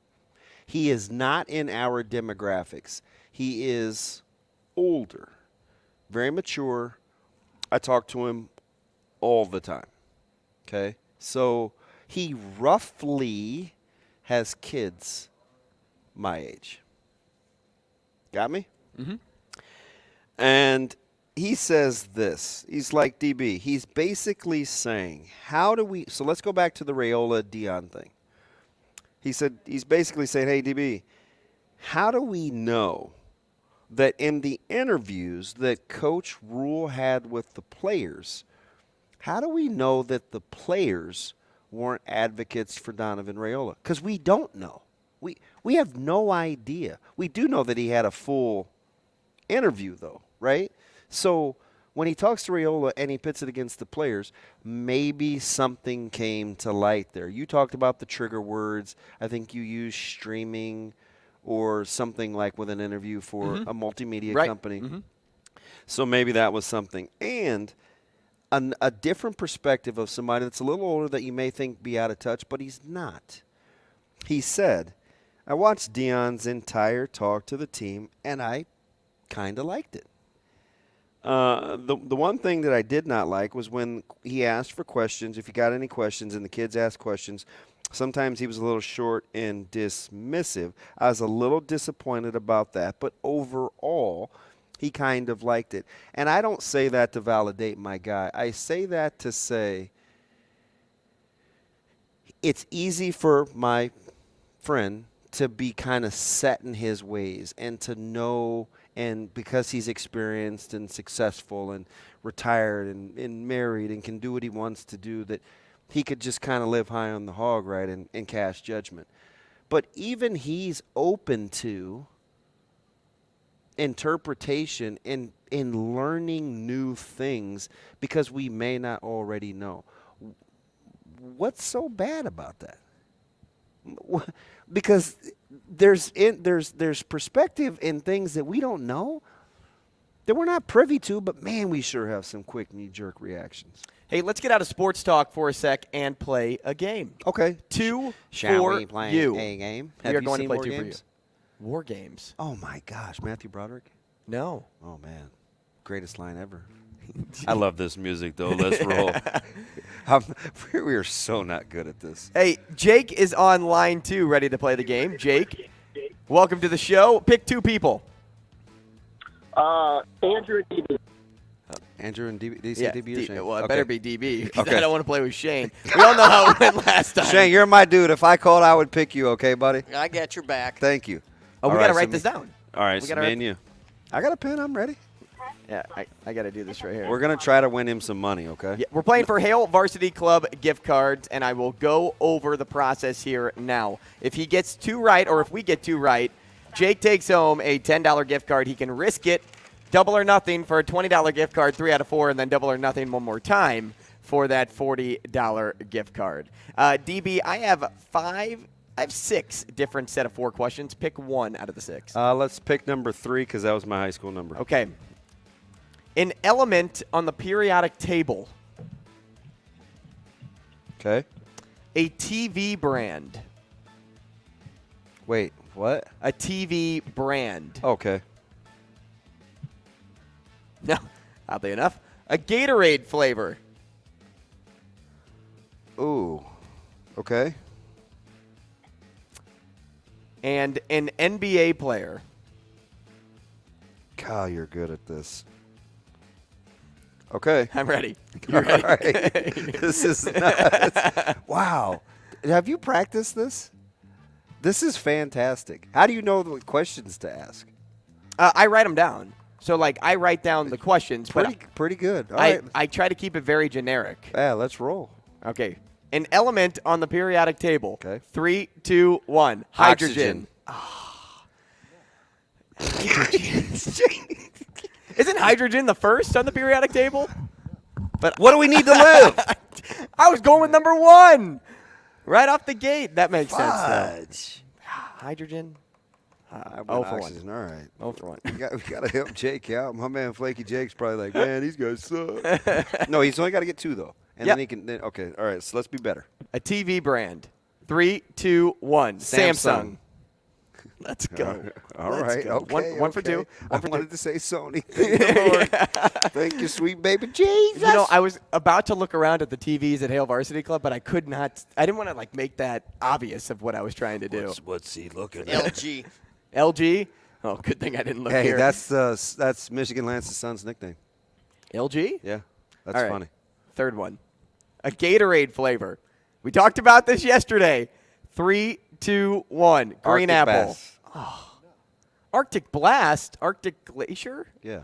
He is not in our demographics. He is older, very mature. I talk to him all the time, okay? So he roughly has kids my age. Got me? Mm-hmm. And he says this. He's like DB. He's basically saying, so let's go back to the Rhule Dion thing. He's basically saying, hey, DB, how do we know that in the interviews that Coach Rhule had with the players, how do we know that the players weren't advocates for Donovan Rhule? Because we don't know. We have no idea. We do know that he had a full interview, though, right? So when he talks to Rhule and he pits it against the players, maybe something came to light there. You talked about the trigger words. I think you used streaming or something like with an interview for a multimedia company. Mm-hmm. So maybe that was something. And a different perspective of somebody that's a little older that you may think be out of touch, but he's not. He said, I watched Dion's entire talk to the team, and I kind of liked it. The one thing that I did not like was when he asked for questions, if you got any questions, and the kids asked questions, sometimes he was a little short and dismissive. I was a little disappointed about that, but overall, he kind of liked it. And I don't say that to validate my guy. I say that to say it's easy for my friend to be kind of set in his ways and to know, and because he's experienced and successful and retired and married and can do what he wants to do, that he could just kind of live high on the hog, right, and cast judgment. But even he's open to interpretation and in learning new things because we may not already know. What's so bad about that? Because there's perspective in things that we don't know, that we're not privy to, but man, we sure have some quick knee-jerk reactions. Hey, let's get out of sports talk for a sec and play a game. Okay. Shall we play you. A game? We are Have you going seen to play War two for you. Games? War Games. Oh, my gosh. Matthew Broderick? No. Oh, man. Greatest line ever. I love this music, though. Let's roll. We are so not good at this. Hey, Jake is on line 2, ready to play the game. Jake, welcome to the show. Pick two people. Andrew and DB. Andrew and DB. Did you say DB or Shane? Well, it okay. better be DB because I don't want to play with Shane. We all know how it went last time. Shane, you're my dude. If I called, I would pick you, okay, buddy? I got your back. Thank you. Oh, we got to write this down. All right, so me and you. I got a pen. I'm ready. Yeah, I got to do this right here. We're going to try to win him some money, okay? Yeah, we're playing for Hale Varsity Club gift cards, and I will go over the process here now. If he gets two right, or if we get two right, Jake takes home a $10 gift card. He can risk it, double or nothing for a $20 gift card, 3 out of 4, and then double or nothing one more time for that $40 gift card. DB, I have 6 different set of 4 questions. Pick one out of the 6. Let's pick number 3 because that was my high school number. Okay. An element on the periodic table. Okay. A TV brand. Wait, what? A TV brand. Okay. No, oddly enough. A Gatorade flavor. Ooh. Okay. And an NBA player. God, you're good at this. Okay. I'm ready. You're ready. All right. This is nuts. Wow. Have you practiced this? This is fantastic. How do you know what questions to ask? I write them down. So, like, I write down the questions. Pretty good. All right. I try to keep it very generic. Yeah, let's roll. Okay. An element on the periodic table. Okay. 3, 2, 1. Hydrogen. Oxygen. Hydrogen. Isn't hydrogen the first on the periodic table? But what do we need to live? I was going with number 1. Right off the gate. That makes sense, though. Hydrogen. Oh, for oxygen. 1. All right. Oh, for 1. We got to help Jake out. My man Flaky Jake's probably like, man, these guys suck. No, he's only got to get 2, though. And then he can okay, all right, so let's be better. A TV brand. 3, 2, 1. Samsung. Let's go. All right. Go. Okay. One for 2. I wanted to say Sony. Thank you, Lord. Thank you, sweet baby Jesus. You know, I was about to look around at the TVs at Hale Varsity Club, but I could not. I didn't want to make that obvious of what I was trying to do. What's he looking at? LG. LG. Oh, good thing I didn't look here. Hey, that's Michigan Lance's son's nickname. LG? Yeah, that's funny. Third one. A Gatorade flavor. We talked about this yesterday. 3, 2, 1. Green Arctic apple. Bass. Oh. Arctic Blast. Arctic Glacier. Yeah.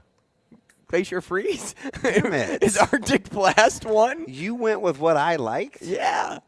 Glacier Freeze. Damn it. Is Arctic Blast one? You went with what I liked? Yeah.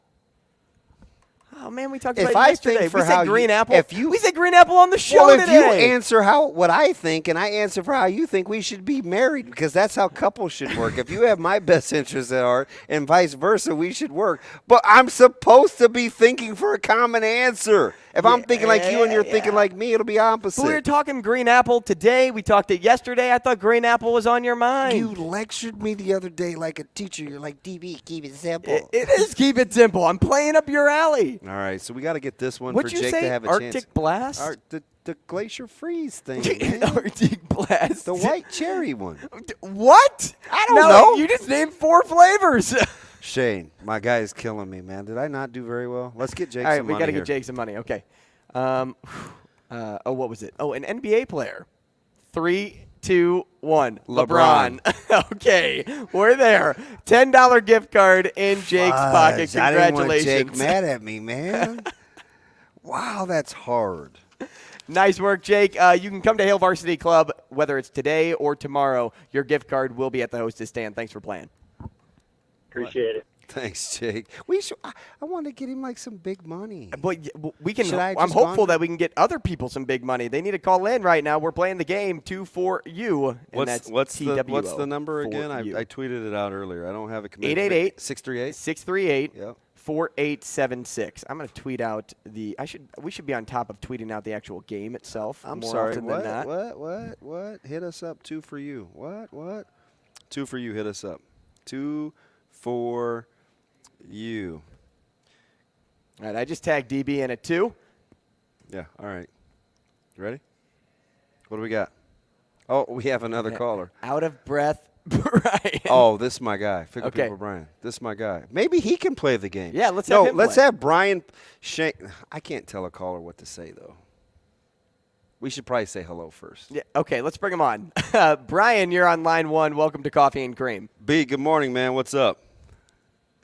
Oh man, we talked If about it I yesterday. think for we said how green you- apple. if you- we said green apple on the show Well, if today. you answer what I think and I answer for how you think, we should be married because that's how couples should work. If you have my best interests at heart and vice versa, we should work. But I'm supposed to be thinking for a common answer. If I'm thinking like you and you're thinking like me, it'll be opposite. But we were talking green apple today. We talked it yesterday. I thought green apple was on your mind. You lectured me the other day like a teacher. You're like, DB, keep it simple. It is keep it simple. I'm playing up your alley. All right, so we got to get this one What'd for you Jake say? to have a Arctic chance. Blast? The Glacier Freeze thing, man. Arctic Blast. The white cherry one. What? I don't know. You just named 4 flavors. Shane, my guy is killing me, man. Did I not do very well? Let's get Jake All right, some we money got to here. get Jake some money. Okay. What was it? Oh, an NBA player. 3, 2, 1. LeBron. Okay, we're there. $10 gift card in Jake's pocket. I didn't want Congratulations. Jake mad at me, man. Wow, that's hard. Nice work, Jake. You can come to Hale Varsity Club, whether it's today or tomorrow. Your gift card will be at the hostess stand. Thanks for playing. Appreciate it. Thanks, Jake. We should. I want to get him like some big money. But we can. Should I I'm just hopeful gone? that we can get other people some big money. They need to call in right now. We're playing the game 2 for you. And What's TWO the number for again? you. I tweeted it out earlier. I don't have it committed. 888 638 638 4876. I'm going to tweet out we should be on top of tweeting out the actual game itself. I'm more sorry. often than not. What? Hit us up. 2 for you. What? 2 for you. Hit us up. 2 for you. All right. I just tagged DB in at 2. Yeah. All right. You ready? What do we got? Oh, we have another caller. Out of breath, Brian. Oh, this is my guy. Fickle Okay. People Brian. This is my guy. Maybe he can play the game. Yeah, let's have him let's play. have Brian Shane. I can't tell a caller what to say, though. We should probably say hello first. Yeah. Okay. Let's bring him on. Brian, you're on line 1. Welcome to Coffee and Cream. B, good morning, man. What's up?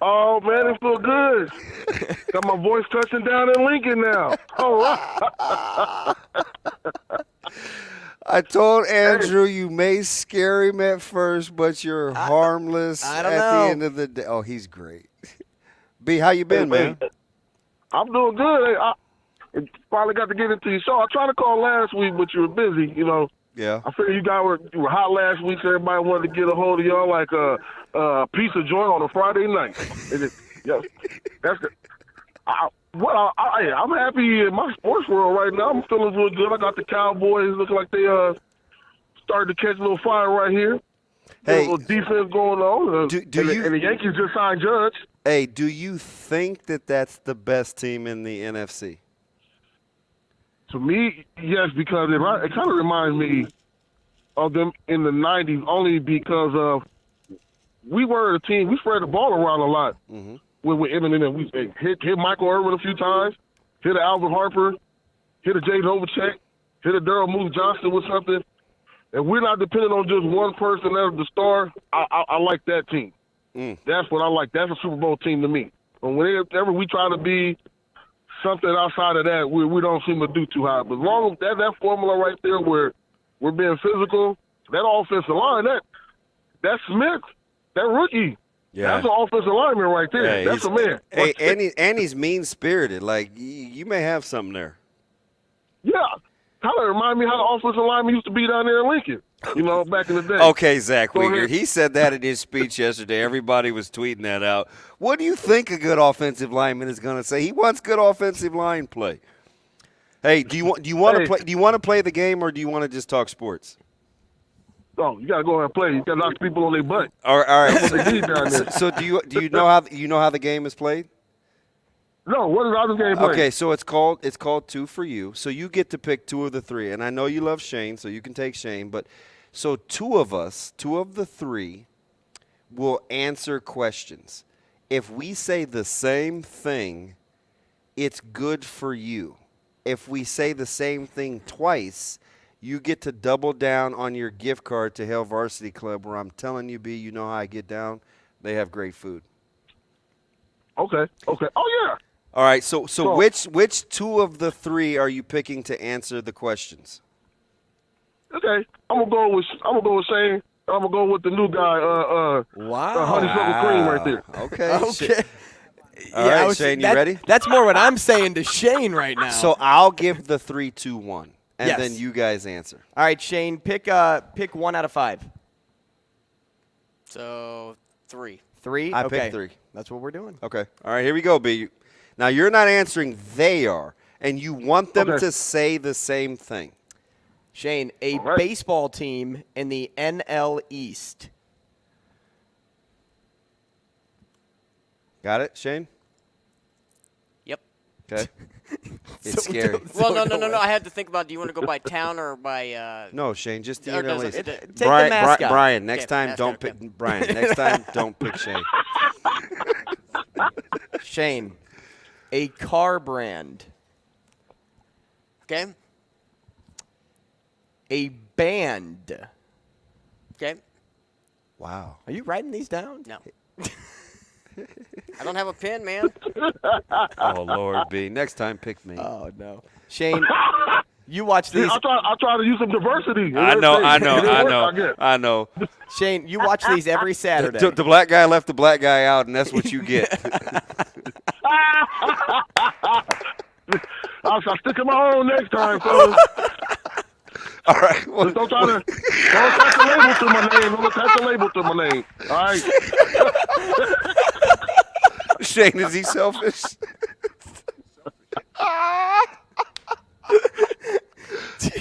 Oh, man, it feels good. Got my voice touching down in Lincoln now. All right. I told Andrew you may scare him at first, but you're harmless I don't at know. the end of the day. Oh, he's great. B, how you been, man? I'm doing good. I finally got to get into your show. I tried to call last week, but you were busy, you know. Yeah. I figured you were hot last week, so everybody wanted to get a hold of y'all like a pizza joint on a Friday night. That's the. I'm happy in my sports world right now. I'm feeling real good. I got the Cowboys looking like they started to catch a little fire right here. Hey, a little defense going on. and the Yankees just signed Judge. Hey, do you think that that's the best team in the NFC? To me, yes, because it kind of reminds me of them in the 90s only because of we were a team. We spread the ball around a lot with Eminem. We hit Michael Irvin a few times, hit a Alvin Harper, hit a Jay Novacek, hit a Daryl Moose Johnson with something. And we're not dependent on just one person as the star. I like that team. That's what I like. That's a Super Bowl team to me. But whenever we try to be something outside of that, we don't seem to do too high. But as long as that formula right there where we're being physical, that offensive line, that Smith, that rookie, that's an offensive lineman right there. Hey, that's a man. Hey, and he's mean-spirited. Like, you may have something there. Yeah. Kind of remind me how the offensive lineman used to be down there in Lincoln. You know, back in the day. Okay, Zach Go Weger. ahead. He said that in his speech yesterday. Everybody was tweeting that out. What do you think a good offensive lineman is going to say? He wants good offensive line play. Hey, do you want to play the game, or do you want to just talk sports? Oh, you got to go ahead and play. You got to knock people on their butt. All right. That's what they need down there. So do you know how the game is played? No, what is the other game played? Okay, so it's called two for you. So you get to pick two of the three, and I know you love Shane, so you can take Shane. But so two of the three, will answer questions. If we say the same thing, it's good for you. If we say the same thing twice, you get to double down on your gift card to Hail Varsity Club, where I'm telling you, B, you know how I get down. They have great food. Okay. Oh yeah. All right. So which two of the three are you picking to answer the questions? Okay. I'm gonna go with Shane. I'm gonna go with the new guy. Honeysuckle cream right there. Okay. All Yeah, right, Shane, you ready? That's more what I'm saying to Shane right now. So I'll give the 3, 2, 1, and Yes. then you guys answer. All right, Shane, pick 1 out of 5. So 3. 3? I okay. picked 3. That's what we're doing. Okay. All right, here we go, B. Now, you're not answering, they are, and you want them to say the same thing. Shane, a baseball team in the NL East. Got it, Shane? Yep. Okay. It's scary. Well, no. I had to think about, do you want to go by town or by No, Shane, just the or does NL it- East. take the mascot. Brian, next Okay, time mascot, don't okay. pick Brian. Next time don't pick Shane. Shane, a car brand. Okay. A band. Okay. Wow. Are you writing these down? No. I don't have a pen, man. Oh, Lord, B. Next time pick me. Oh, no. Shane, you watch these. I try to use some diversity. I know. Shane, you watch these every Saturday. The black guy left the black guy out, and that's what you get. I'll stick to my own next time, fellas. All right. Well, Don't attach the label to my name. Don't attach the label to my name. All right. Shane, is he selfish? I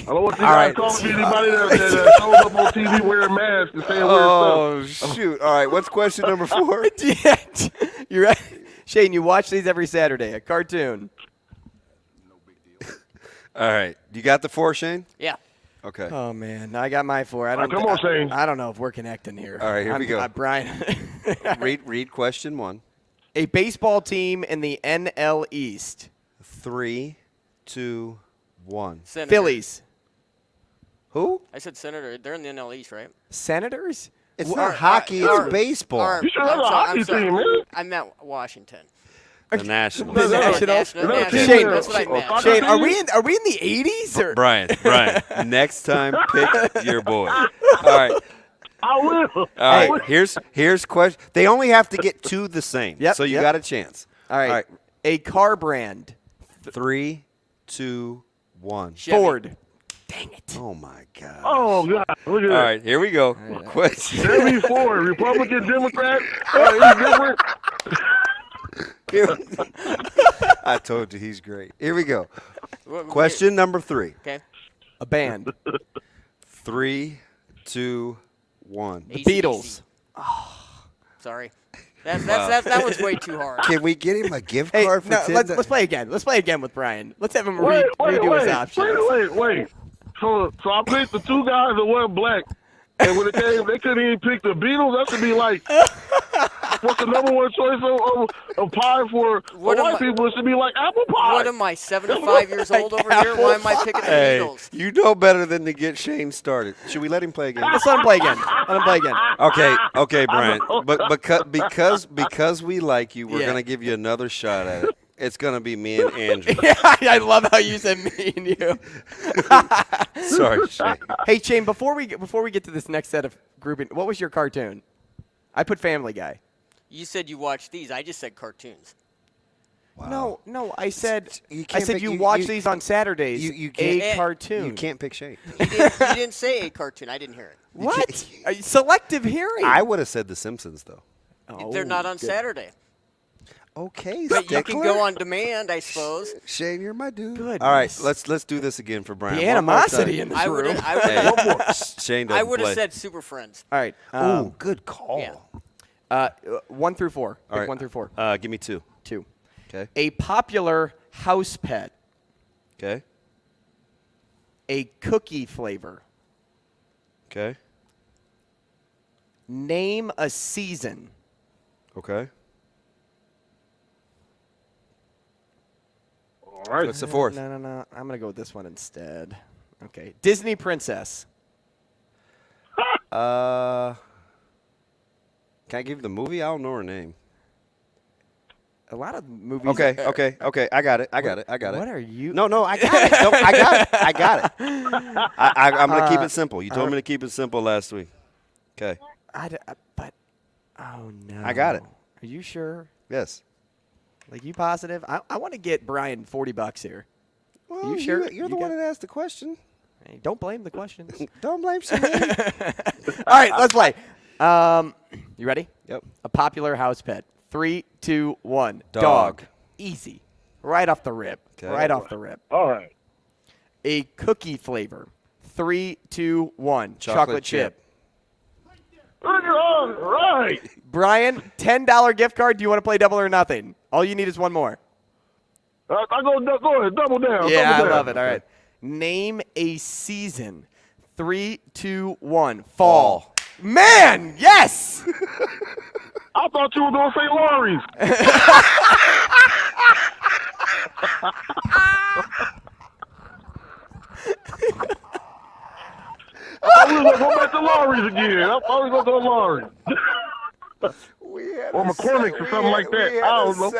don't want you All guys right. calling me anybody that shows up on TV wearing masks and saying weird stuff. Oh, shoot. All right. What's question number 4? Yeah, you're right. Shane, you watch these every Saturday. A cartoon. All right. You got the 4, Shane? Yeah. Okay. Oh man, I got my 4. I don't. Come on, Shane. I don't know if we're connecting here. All right, here we go. Brian. Read question 1. A baseball team in the NL East. 3, 2, 1. Senator. Phillies. Who? I said Senator. They're in the NL East, right? Senators? It's not hockey. It's baseball. You should have a hockey team, man. I meant Washington. The Nationals. The Nationals? Shane, That's what I meant. Shane, are we in the 80s? Or? Brian, next time pick your boy. All right. I will. All right. Here's question. They only have to get 2 the same. Yep, So you yep. got a chance. All right. A car brand. 3, 2, 1. Chevy. Ford. Dang it. Oh my God. Oh God! Look at All that. right, here we go. Question. Chevy Ford, Republican, Democrat. He's different. I told you he's great. Here we go. Question number 3. Okay. A band. 3, 2, 1. The Beatles. Sorry. That was way too hard. Can we get him a gift Hey, card for no, $10? let's play again. Let's play again with Brian. Let's have him Wait, redo his options. wait. So I picked the 2 guys that weren't black, and when it came, they couldn't even pick the Beatles. That should be like, what's the number 1 choice of pie for white people? It should be like apple pie. What am I, 75 years old over here? Why am I picking the Hey, Beatles? you know better than to get Shane started. Should we let him play again? Let's let him play again. Okay, Brian. But because we like you, we're gonna give you another shot at it. It's gonna be me and Andrew. Yeah, I love how you said me and you. Sorry, Shane. Hey, Shane, before we get to this next set of grouping, what was your cartoon? I put Family Guy. You said you watched these. I just said cartoons. No, I said you watch these on Saturdays. You can't, a cartoon. You can't pick Shane. You didn't say a cartoon. I didn't hear it. What? Selective hearing. I would have said The Simpsons, though. Oh, They're not on Saturday. Okay, but you can go on demand, I suppose. Shane, you're my dude. Goodness. All right, let's do this again for Brian. The animosity in this room. Shane I would have play. said Super Friends. All right. Oh, good call. Yeah. 1 through 4. All right. 1 through 4. Give me 2. 2. Okay. A popular house pet. Okay. A cookie flavor. Okay. Name a season. Okay. All right. What's the fourth? No. I'm going to go with this one instead. Okay. Disney princess. Can I give you the movie? I don't know her name. A lot of movies. Okay. I got it. What are you? No, I got it. No, I got it. I'm going to keep it simple. You told me to keep it simple last week. Okay. Oh, no. I got it. Are you sure? Yes. Like, you positive? I want to get Brian $40 here. Well, Are you sure? You're the one that asked the question. Hey, don't blame the questions. Don't blame Shane. All right, let's play. You ready? Yep. A popular house pet. 3, 2, 1. Dog. Easy. Right off the rip. Okay. Right off the rip. All right. A cookie flavor. 3, 2, 1. Chocolate chip. All right. Brian, $10 gift card. Do you want to play double or nothing? All you need is one more. I go ahead. Double down. Yeah, double I down. love it. All right. Name a season. 3, 2, 1. Fall. Man, yes! I thought you were going to say Lawry's. I thought we was going to go back to Lawry's again. I thought we was going to go to Lawry's. Or McCormick's or something like that. I don't know.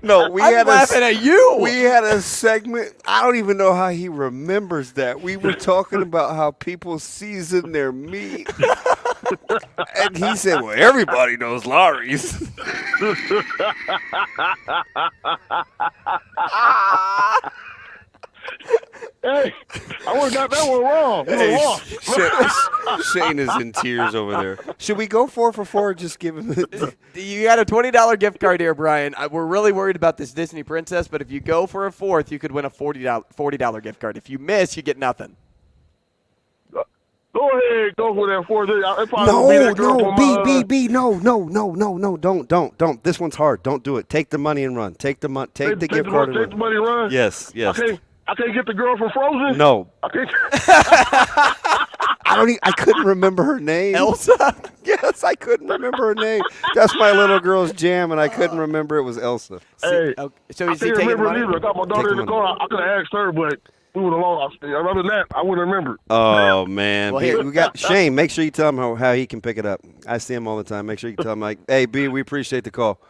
No, we I'm had laughing at you. We had a segment. I don't even know how he remembers that. We were talking about how people season their meat. And he said, well, everybody knows Lawry's. Hey, I would have got that one wrong. Shane is in tears over there. Should we go 4 for 4 or just give him You got a $20 gift card here, Brian. We're really worried about this Disney princess, but if you go for a fourth, you could win a $40 gift card. If you miss, you get nothing. Go ahead, go for that 4. No, don't. This one's hard. Don't do it. Take the money and run. Take the gift card and run. Take the money and run? Yes. I can't get the girl from Frozen? No. I couldn't remember her name. Elsa? Yes, I couldn't remember her name. That's my little girl's jam, and I couldn't remember it was Elsa. Hey, so is he I can't taking remember money? it either. I got my daughter in the car. I could have asked her, but we went along. Other than that, I wouldn't remember. Oh, man. Well, here- We got Shane. Make sure you tell him how he can pick it up. I see him all the time. Make sure you tell him, like, hey, B, we appreciate the call.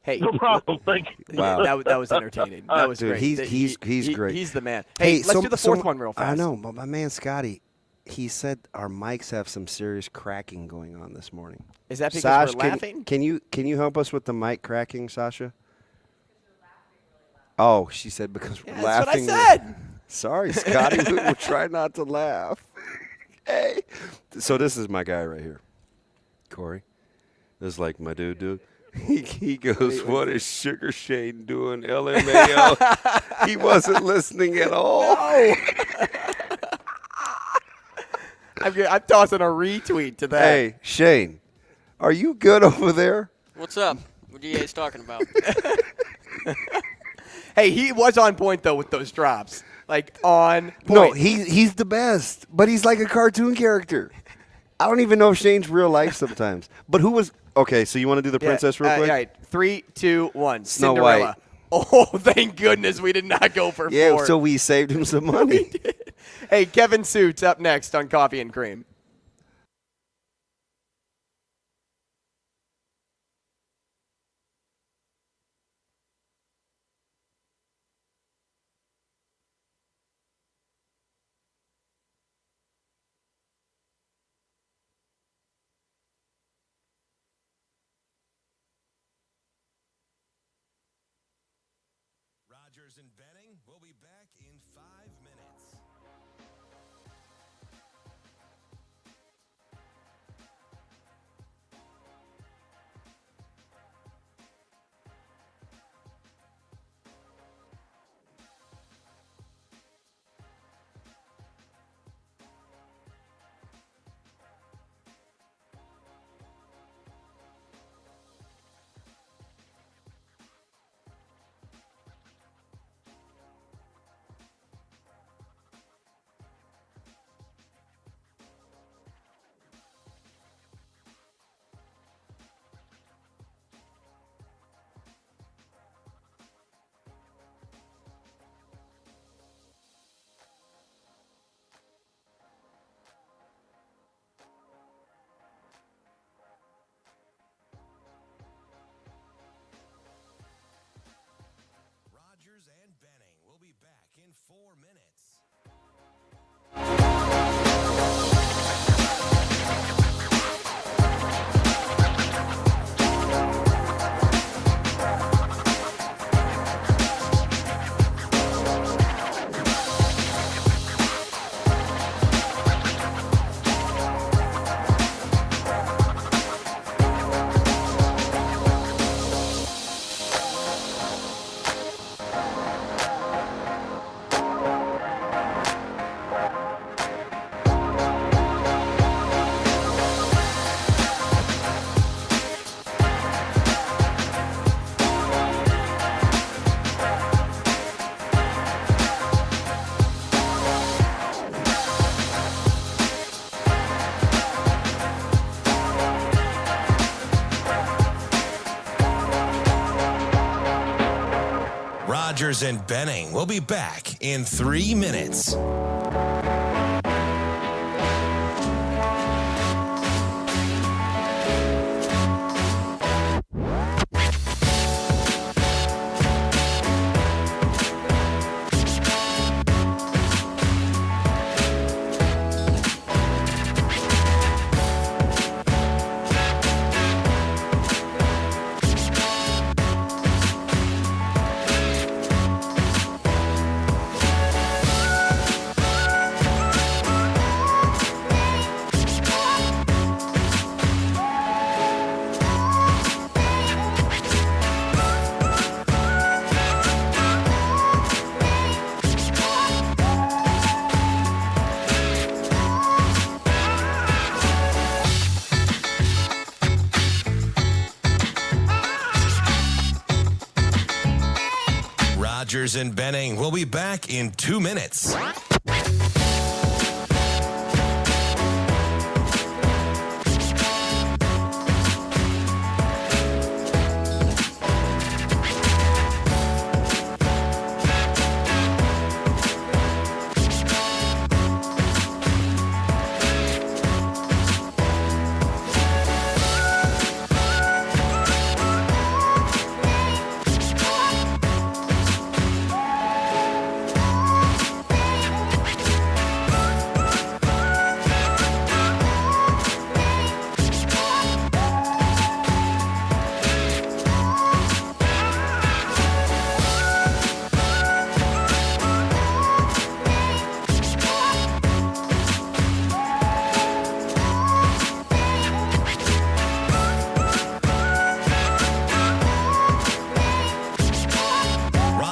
Hey, No problem. Thank you. Wow. that was entertaining. That was Dude, great. he's great. He's the man. Hey, let's do the fourth one real fast. I know, but my man Scotty, he said our mics have some serious cracking going on this morning. Is that because Sash, we're laughing? Can you help us with the mic cracking, Sasha? Oh, she said because we're laughing. That's what I said. Sorry, Scotty. We'll try not to laugh. Hey. So this is my guy right here, Corey. This is like my dude. He goes, what is Sugar Shane doing, LMAO? He wasn't listening at all. No. I'm tossing a retweet to that. Hey, Shane, are you good over there? What's up? What are you guys talking about? Hey, he was on point, though, with those drops. Like, on point. No, he's the best, but he's like a cartoon character. I don't even know if Shane's real life sometimes. But who was – okay, so you want to do the princess real quick? All right, 3, 2, 1. Snow Cinderella. White. Oh, thank goodness we did not go for 4. Yeah, so we saved him some money. Hey, Kevin Sjuts up next on Coffee and Cream. Rogers and Benning will be back in 5 minutes. Rogers and Benning will be back in 4 minutes. Rogers and Benning will be back in 3 minutes. Rogers and Benning will be back in 2 minutes.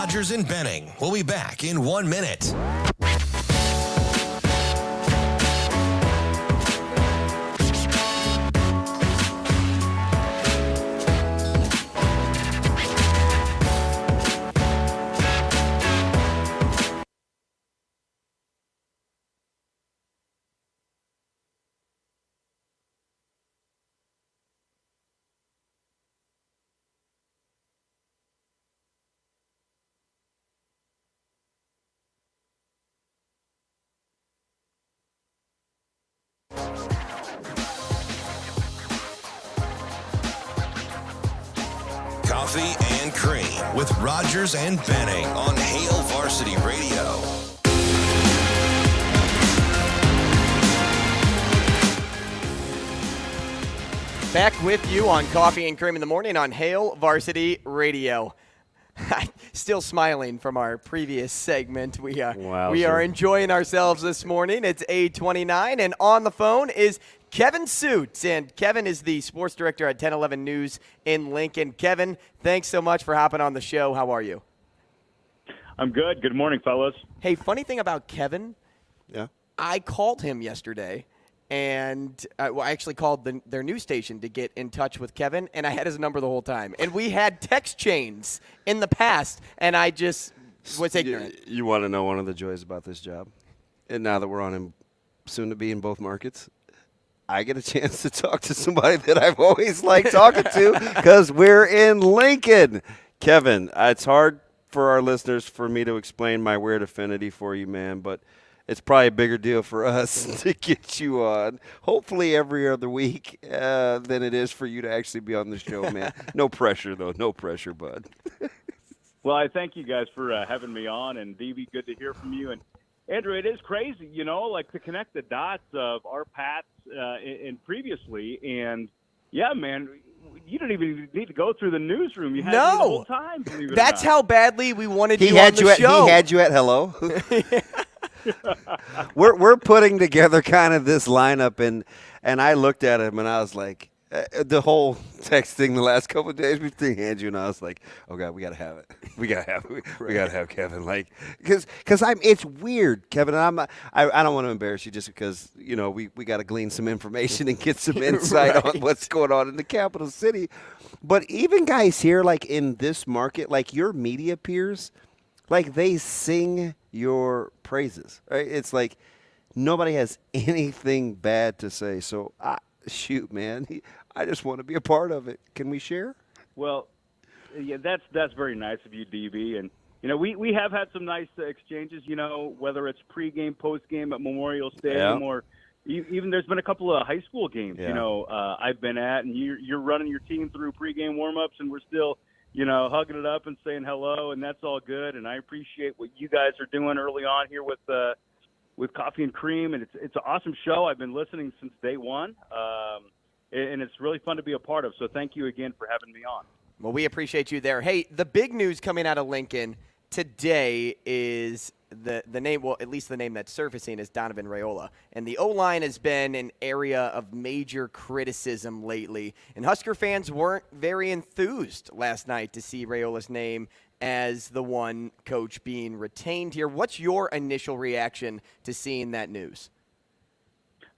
Rogers and Benning will be back in 1 minute. Coffee and Cream with Rogers and Benning on Hale Varsity Radio. Back with you on Coffee and Cream in the Morning on Hale Varsity Radio. Still smiling from our previous segment. We Wow, are enjoying ourselves this morning. It's 8:29, and on the phone is Kevin Sjuts. And Kevin is the sports director at 1011 News in Lincoln. Kevin, thanks so much for hopping on the show. How are you? I'm good. Good morning, fellas. Hey, funny thing about Kevin, Yeah. I called him yesterday, and I actually called their news station to get in touch with Kevin, and I had his number the whole time. And we had text chains in the past, and I just was ignorant. You want to know one of the joys about this job? And now that we're on him, soon to be in both markets, I get a chance to talk to somebody that I've always liked talking to because we're in Lincoln. Kevin, it's hard for our listeners for me to explain my weird affinity for you, man, but it's probably a bigger deal for us to get you on, hopefully every other week, than it is for you to actually be on the show, man. No pressure, though. No pressure, bud. Well, I thank you guys for having me on, and DB, good to hear from you. And Andrew, it is crazy, like to connect the dots of our paths and previously. And yeah, man, you didn't even need to go through the newsroom. You had me the whole time. Believe it That's or not. how badly we wanted you on the show. He had you at hello. We're putting together kind of this lineup, and I looked at him and I was like, the whole texting the last couple of days between Andrew and I was like, oh God, we gotta have it. We gotta have Kevin, like, because it's weird, Kevin. And I don't want to embarrass you just because we got to glean some information and get some insight on what's going on in the capital city. But even guys here, like in this market, like your media peers, like they sing your praises, right? It's like nobody has anything bad to say. So shoot, man, I just want to be a part of it. Can we share? Well, yeah, that's very nice of you, DB. And we have had some nice exchanges. Whether it's pregame, postgame at Memorial Stadium, or even there's been a couple of high school games. Yeah. I've been at, and you're running your team through pregame warmups, and we're still hugging it up and saying hello, and that's all good. And I appreciate what you guys are doing early on here with Coffee and Cream, and it's an awesome show. I've been listening since day one, and it's really fun to be a part of. So thank you again for having me on. Well, we appreciate you there. Hey, the big news coming out of Lincoln today is the name, well, at least the name that's surfacing is Donovan Rhule. And the O-line has been an area of major criticism lately. And Husker fans weren't very enthused last night to see Rhule's name as the one coach being retained here. What's your initial reaction to seeing that news?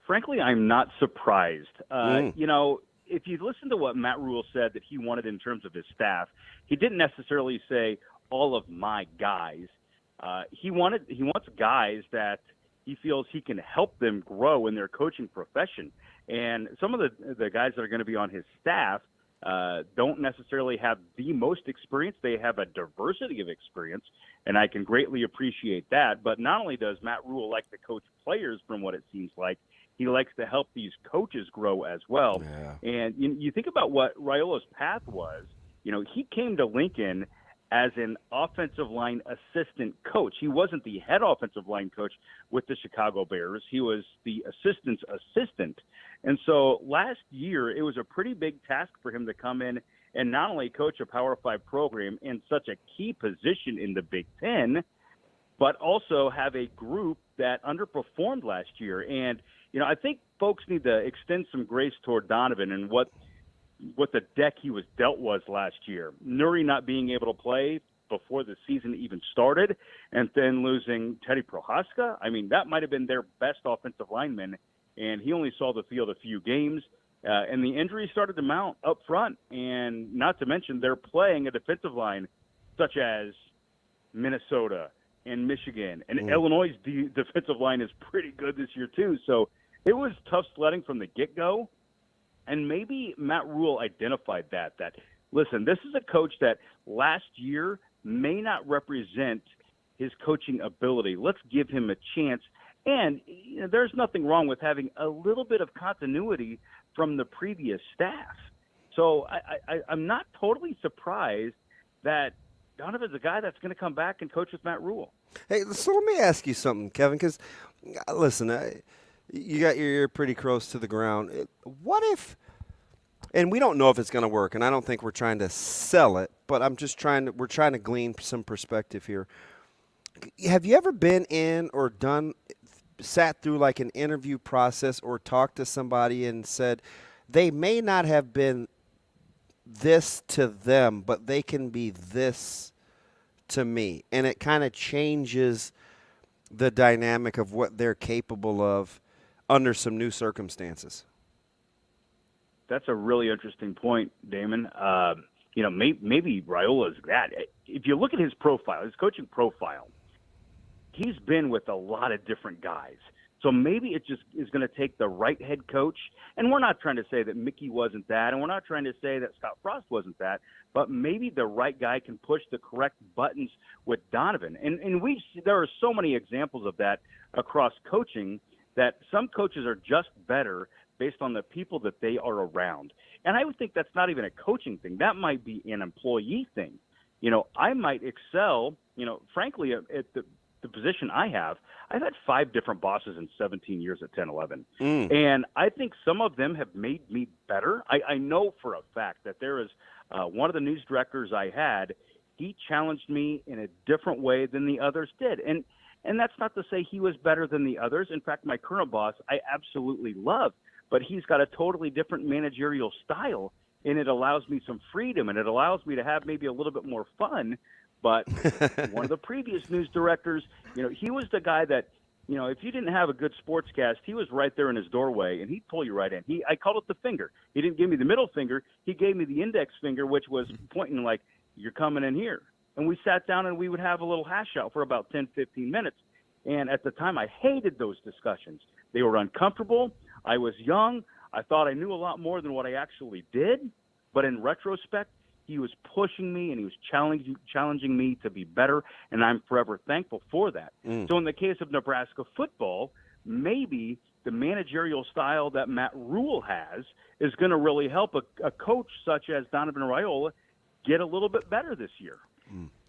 Frankly, I'm not surprised. If you listen to what Matt Rhule said that he wanted in terms of his staff, he didn't necessarily say all of my guys. He wants guys that he feels he can help them grow in their coaching profession. And some of the guys that are going to be on his staff don't necessarily have the most experience. They have a diversity of experience, and I can greatly appreciate that. But not only does Matt Rhule like to coach players, from what it seems like, he likes to help these coaches grow as well. Yeah. And you think about what Rhule's path was. He came to Lincoln as an offensive line assistant coach. He wasn't the head offensive line coach with the Chicago Bears. He was the assistant's assistant. And so last year, it was a pretty big task for him to come in and not only coach a Power 5 program in such a key position in the Big Ten, but also have a group that underperformed last year. And, I think folks need to extend some grace toward Donovan and what the deck he was dealt was last year. Nuri not being able to play before the season even started, and then losing Teddy Prohaska. I mean, that might have been their best offensive lineman, and he only saw the field a few games. And the injuries started to mount up front, and not to mention they're playing a defensive line such as Minnesota and Michigan. And Illinois' defensive line is pretty good this year too. So it was tough sledding from the get-go. And maybe Matt Rhule identified that, listen, this is a coach that last year may not represent his coaching ability. Let's give him a chance. And there's nothing wrong with having a little bit of continuity from the previous staff. So I'm not totally surprised that Donovan's a guy that's going to come back and coach with Matt Rhule. Hey, so let me ask you something, Kevin, because, listen, you got your ear pretty close to the ground. What if and we don't know if it's going to work, and I don't think we're trying to sell it, but we're trying to glean some perspective here. Have you ever been in or sat through like an interview process or talked to somebody and said they may not have been this to them, but they can be this to me, and it kind of changes the dynamic of what they're capable of under some new circumstances? That's a really interesting point, Damon. Maybe Raiola's that. If you look at his profile, his coaching profile, he's been with a lot of different guys. So maybe it just is going to take the right head coach. And we're not trying to say that Mickey wasn't that, and we're not trying to say that Scott Frost wasn't that, but maybe the right guy can push the correct buttons with Donovan. And there are so many examples of that across coaching, that some coaches are just better based on the people that they are around. And I would think that's not even a coaching thing. That might be an employee thing. I might excel, frankly, at the position I have. I've had 5 different bosses in 17 years at 10-11. And I think some of them have made me better. I know for a fact that there is one of the news directors I had, he challenged me in a different way than the others did. And that's not to say he was better than the others. In fact, my current boss, I absolutely love, but he's got a totally different managerial style, and it allows me some freedom, and it allows me to have maybe a little bit more fun. But one of the previous news directors, he was the guy that, if you didn't have a good sportscast, he was right there in his doorway, and he'd pull you right in. I called it the finger. He didn't give me the middle finger. He gave me the index finger, which was pointing like, you're coming in here. And we sat down and we would have a little hash out for about 10, 15 minutes. And at the time, I hated those discussions. They were uncomfortable. I was young. I thought I knew a lot more than what I actually did. But in retrospect, he was pushing me and he was challenging me to be better, and I'm forever thankful for that. So in the case of Nebraska football, maybe the managerial style that Matt Rhule has is going to really help a coach such as Donovan Raiola get a little bit better this year.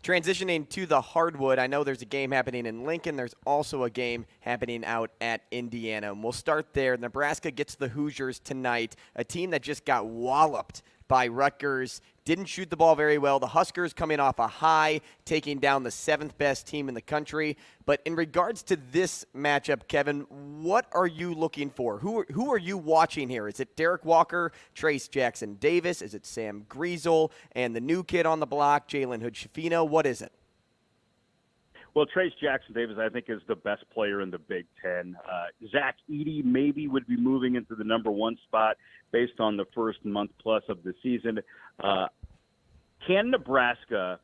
Transitioning to the hardwood, I know there's a game happening in Lincoln. There's also a game happening out at Indiana. And we'll start there. Nebraska gets the Hoosiers tonight, a team that just got walloped by Rutgers. Didn't shoot the ball very well. The Huskers coming off a high, taking down the 7th best team in the country. But in regards to this matchup, Kevin, what are you looking for? Who are you watching here? Is it Derek Walker, Trace Jackson Davis? Is it Sam Griesel and the new kid on the block, Jalen Hood-Schifino? What is it? Well, Trace Jackson Davis, I think, is the best player in the Big Ten. Zach Edey maybe would be moving into the number 1 spot based on the first month plus of the season. Can Nebraska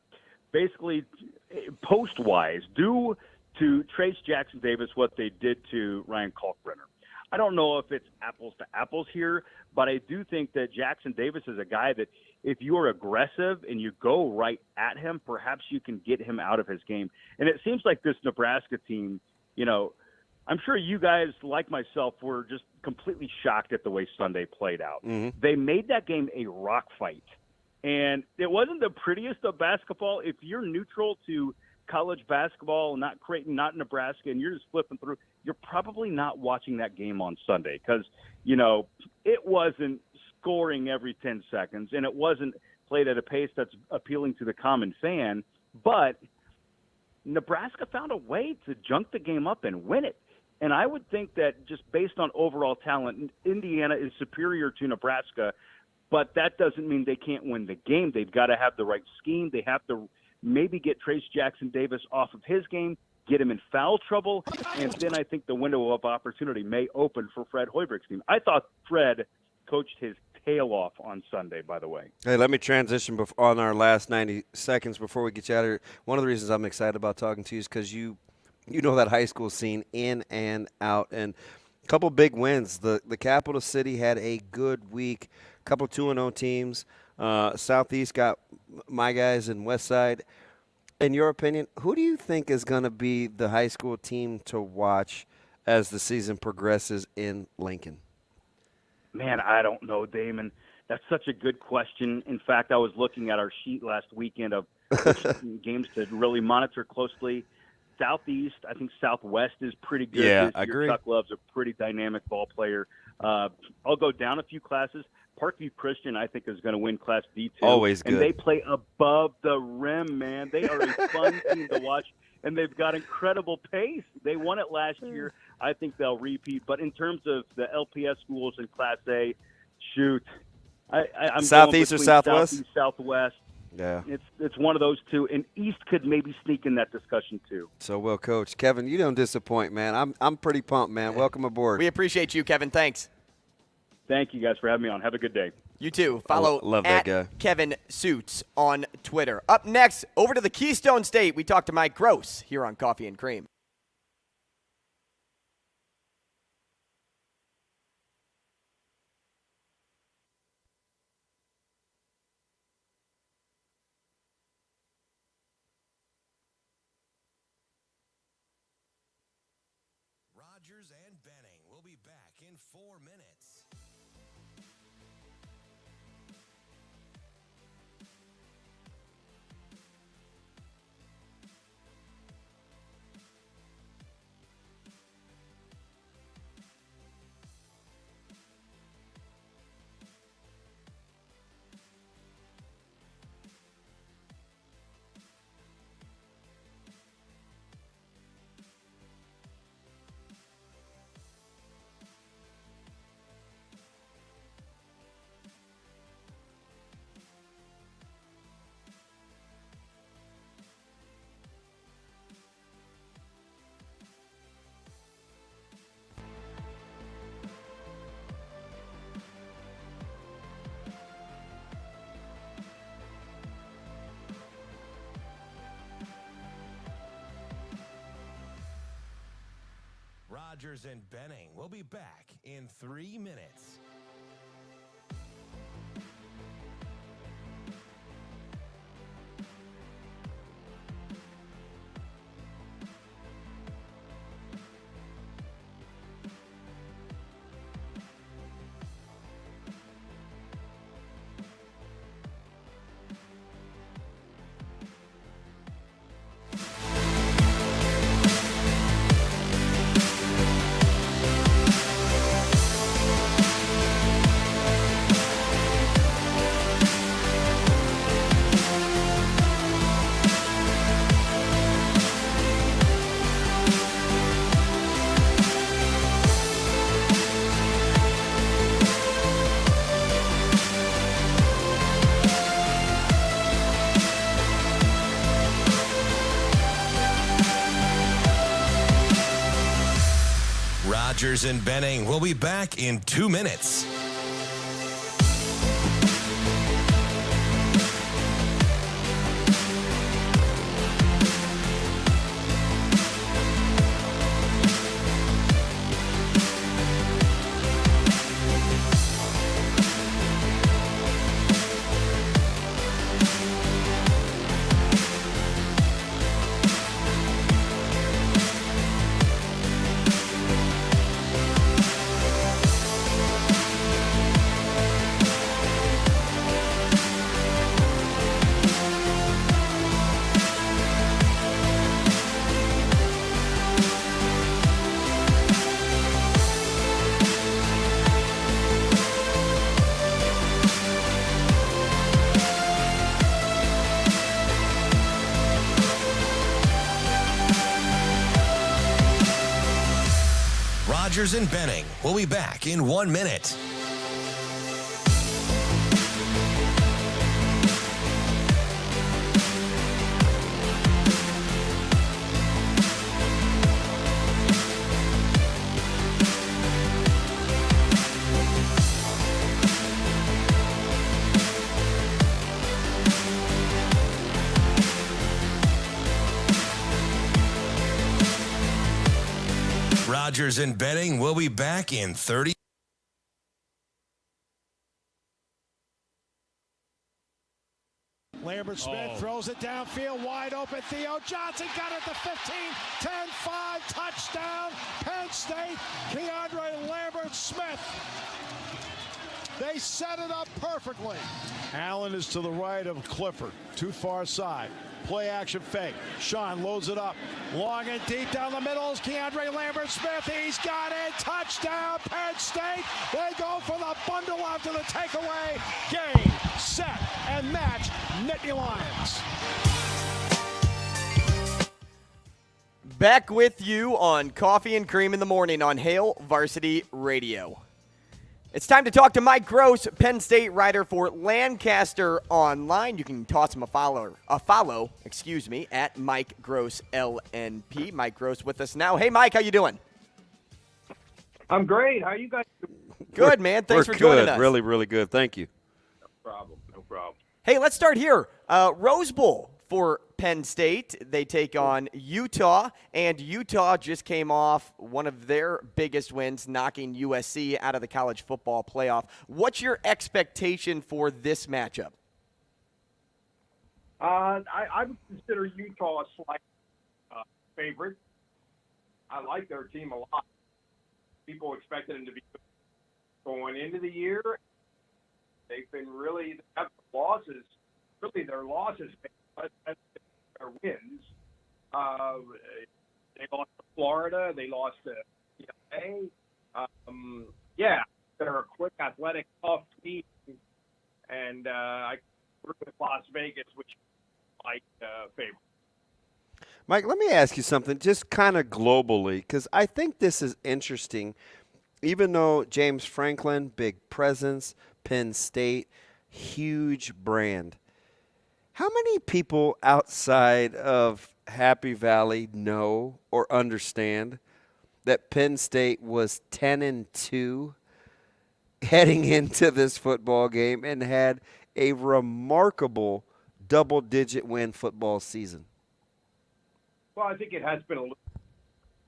basically, post-wise, do to Trace Jackson Davis what they did to Ryan Kalkbrenner? I don't know if it's apples to apples here, but I do think that Jackson Davis is a guy that if you're aggressive and you go right at him, perhaps you can get him out of his game. And it seems like this Nebraska team, I'm sure you guys, like myself, were just completely shocked at the way Sunday played out. They made that game a rock fight. And it wasn't the prettiest of basketball. If you're neutral to college basketball, not Creighton, not Nebraska, and you're just flipping through, you're probably not watching that game on Sunday because, it wasn't scoring every 10 seconds, and it wasn't played at a pace that's appealing to the common fan. But Nebraska found a way to junk the game up and win it. And I would think that just based on overall talent, Indiana is superior to Nebraska, but that doesn't mean they can't win the game. They've got to have the right scheme. They have to maybe get Trace Jackson Davis off of his game, get him in foul trouble, and then I think the window of opportunity may open for Fred Hoiberg's team. I thought Fred coached his tail off on Sunday, by the way. Hey, let me transition on our last 90 seconds before we get you out of here. One of the reasons I'm excited about talking to you is because you know that high school scene in and out, and a couple big wins. The capital city had a good week, a couple 2-0 teams. Southeast got my guys in West Side. In your opinion, who do you think is going to be the high school team to watch as the season progresses in Lincoln? Man, I don't know, Damon. That's such a good question. In fact, I was looking at our sheet last weekend of games to really monitor closely. Southeast, I think Southwest is pretty good. Yeah, I agree. Chuck Love's a pretty dynamic ball player. I'll go down a few classes. Parkview Christian, I think, is going to win Class D2. Always good. And they play above the rim, man. They are a fun team to watch, and they've got incredible pace. They won it last year. I think they'll repeat. But in terms of the LPS schools in Class A, shoot. I'm Southeast going or Southwest? Southeast, Southwest. Yeah. It's one of those two, and East could maybe sneak in that discussion too. So well, Coach. Kevin, you don't disappoint, man. I'm pretty pumped, man. Welcome aboard. We appreciate you, Kevin. Thanks. Thank you guys for having me on. Have a good day. You too. Follow love at that guy. Kevin Sjuts on Twitter. Up next, over to the Keystone State. We talk to Mike Gross here on Coffee and Cream. Rogers and Benning will be back in 4 minutes. Rogers and Benning will be back in 3 minutes. Rogers and Benning will be back in 2 minutes. Rogers and Benning will be back in 1 minute. Rogers and Benning will be back in 30. Lambert Smith throws it downfield, wide open. Theo Johnson got it to 15, 10-5, touchdown, Penn State, Keandre Lambert Smith. They set it up perfectly. Allen is to the right of Clifford. Too far side. Play action fake. Sean loads it up. Long and deep down the middle is Keandre Lambert-Smith. He's got it. Touchdown, Penn State. They go for the bundle after the takeaway. Game, set, and match. Nittany Lions. Back with you on Coffee and Cream in the Morning on Hail Varsity Radio. It's time to talk to Mike Gross, Penn State writer for Lancaster Online. You can toss him a follow, at Mike Gross LNP. Mike Gross with us now. Hey, Mike, how you doing? I'm great. How you guys doing? Good, man. Thanks for joining us. Really, really good. Thank you. No problem. Hey, let's start here. Rose Bowl for Penn State. They take on Utah, and Utah just came off one of their biggest wins, knocking USC out of the college football playoff. What's your expectation for this matchup? I would consider Utah a slight favorite. I like their team a lot. People expected them to be going into the year. They've been really losses. Really, their losses. Their wins. They lost to Florida. They lost to UCLA. They're a quick, athletic, tough team. And I work with Las Vegas, which I favor. Mike, let me ask you something, just kind of globally, because I think this is interesting. Even though James Franklin, big presence, Penn State, huge brand. How many people outside of Happy Valley know or understand that Penn State was 10-2 heading into this football game and had a remarkable double-digit win football season? Well, I think it has been a little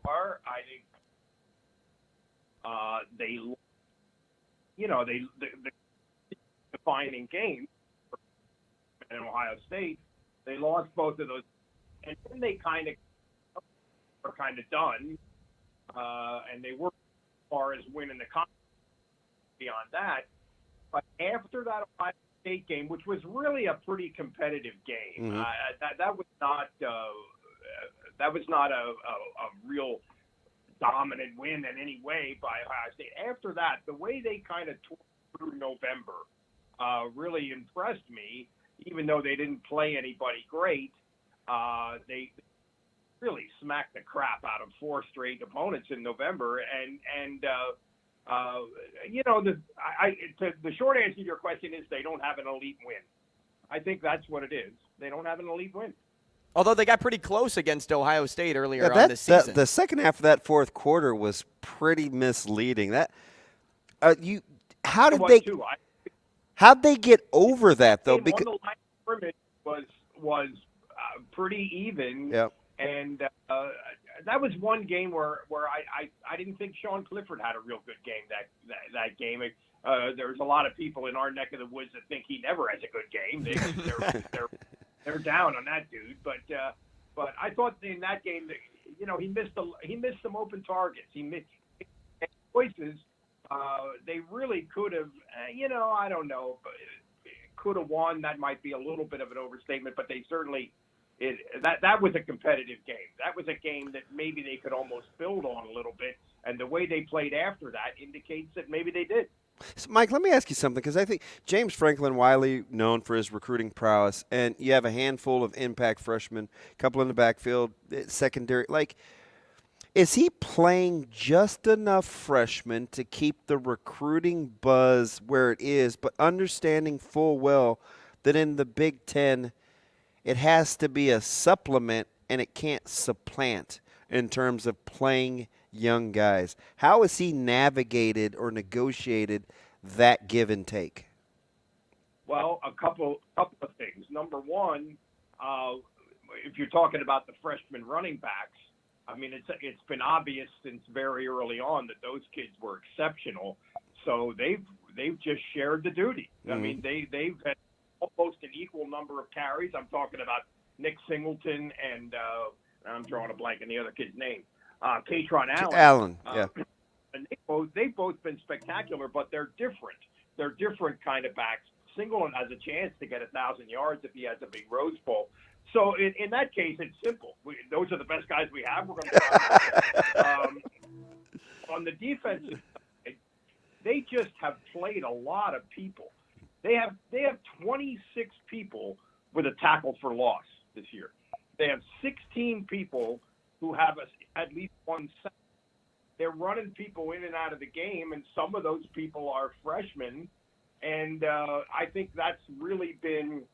far. I think the defining game in Ohio State, they lost both of those, and then they were kind of done, and they weren't as far as winning the conference beyond that. But after that Ohio State game, which was really a pretty competitive game, that was not a real dominant win in any way by Ohio State. After that, the way they kind of tore through November really impressed me. Even though they didn't play anybody great, they really smacked the crap out of 4 straight opponents in November. The short answer to your question is they don't have an elite win. I think that's what it is. They don't have an elite win. Although they got pretty close against Ohio State earlier on this season. The second half of that fourth quarter was pretty misleading. How'd they get over that though? Because the line of scrimmage was pretty even. Yep. And that was one game where I didn't think Sean Clifford had a real good game that game. There's a lot of people in our neck of the woods that think he never has a good game. They're down on that dude. But I thought in that game that he missed some open targets. He missed choices. They really could have, I don't know, could have won. That might be a little bit of an overstatement, but they certainly that was a competitive game. That was a game that maybe they could almost build on a little bit, and the way they played after that indicates that maybe they did. So Mike, let me ask you something, because I think James Franklin, widely known for his recruiting prowess, and you have a handful of impact freshmen, a couple in the backfield, secondary. Is he playing just enough freshmen to keep the recruiting buzz where it is, but understanding full well that in the Big Ten, it has to be a supplement and it can't supplant in terms of playing young guys? How has he navigated or negotiated that give and take? Well, a couple of things. Number one, if you're talking about the freshman running backs, I mean, it's been obvious since very early on that those kids were exceptional. So they've just shared the duty. I mean, they've had almost an equal number of carries. I'm talking about Nick Singleton and I'm drawing a blank on the other kid's name, Katron Allen. Yeah. And they've both been spectacular, but they're different. they're different kind of backs. Singleton has a chance to get 1,000 yards if he has a big Rose Bowl. So in that case, it's simple. Those are the best guys we have. We're going to on the defensive side, they just have played a lot of people. They have 26 people with a tackle for loss this year. They have 16 people who have at least one sack. They're running people in and out of the game, and some of those people are freshmen. And I think that's really been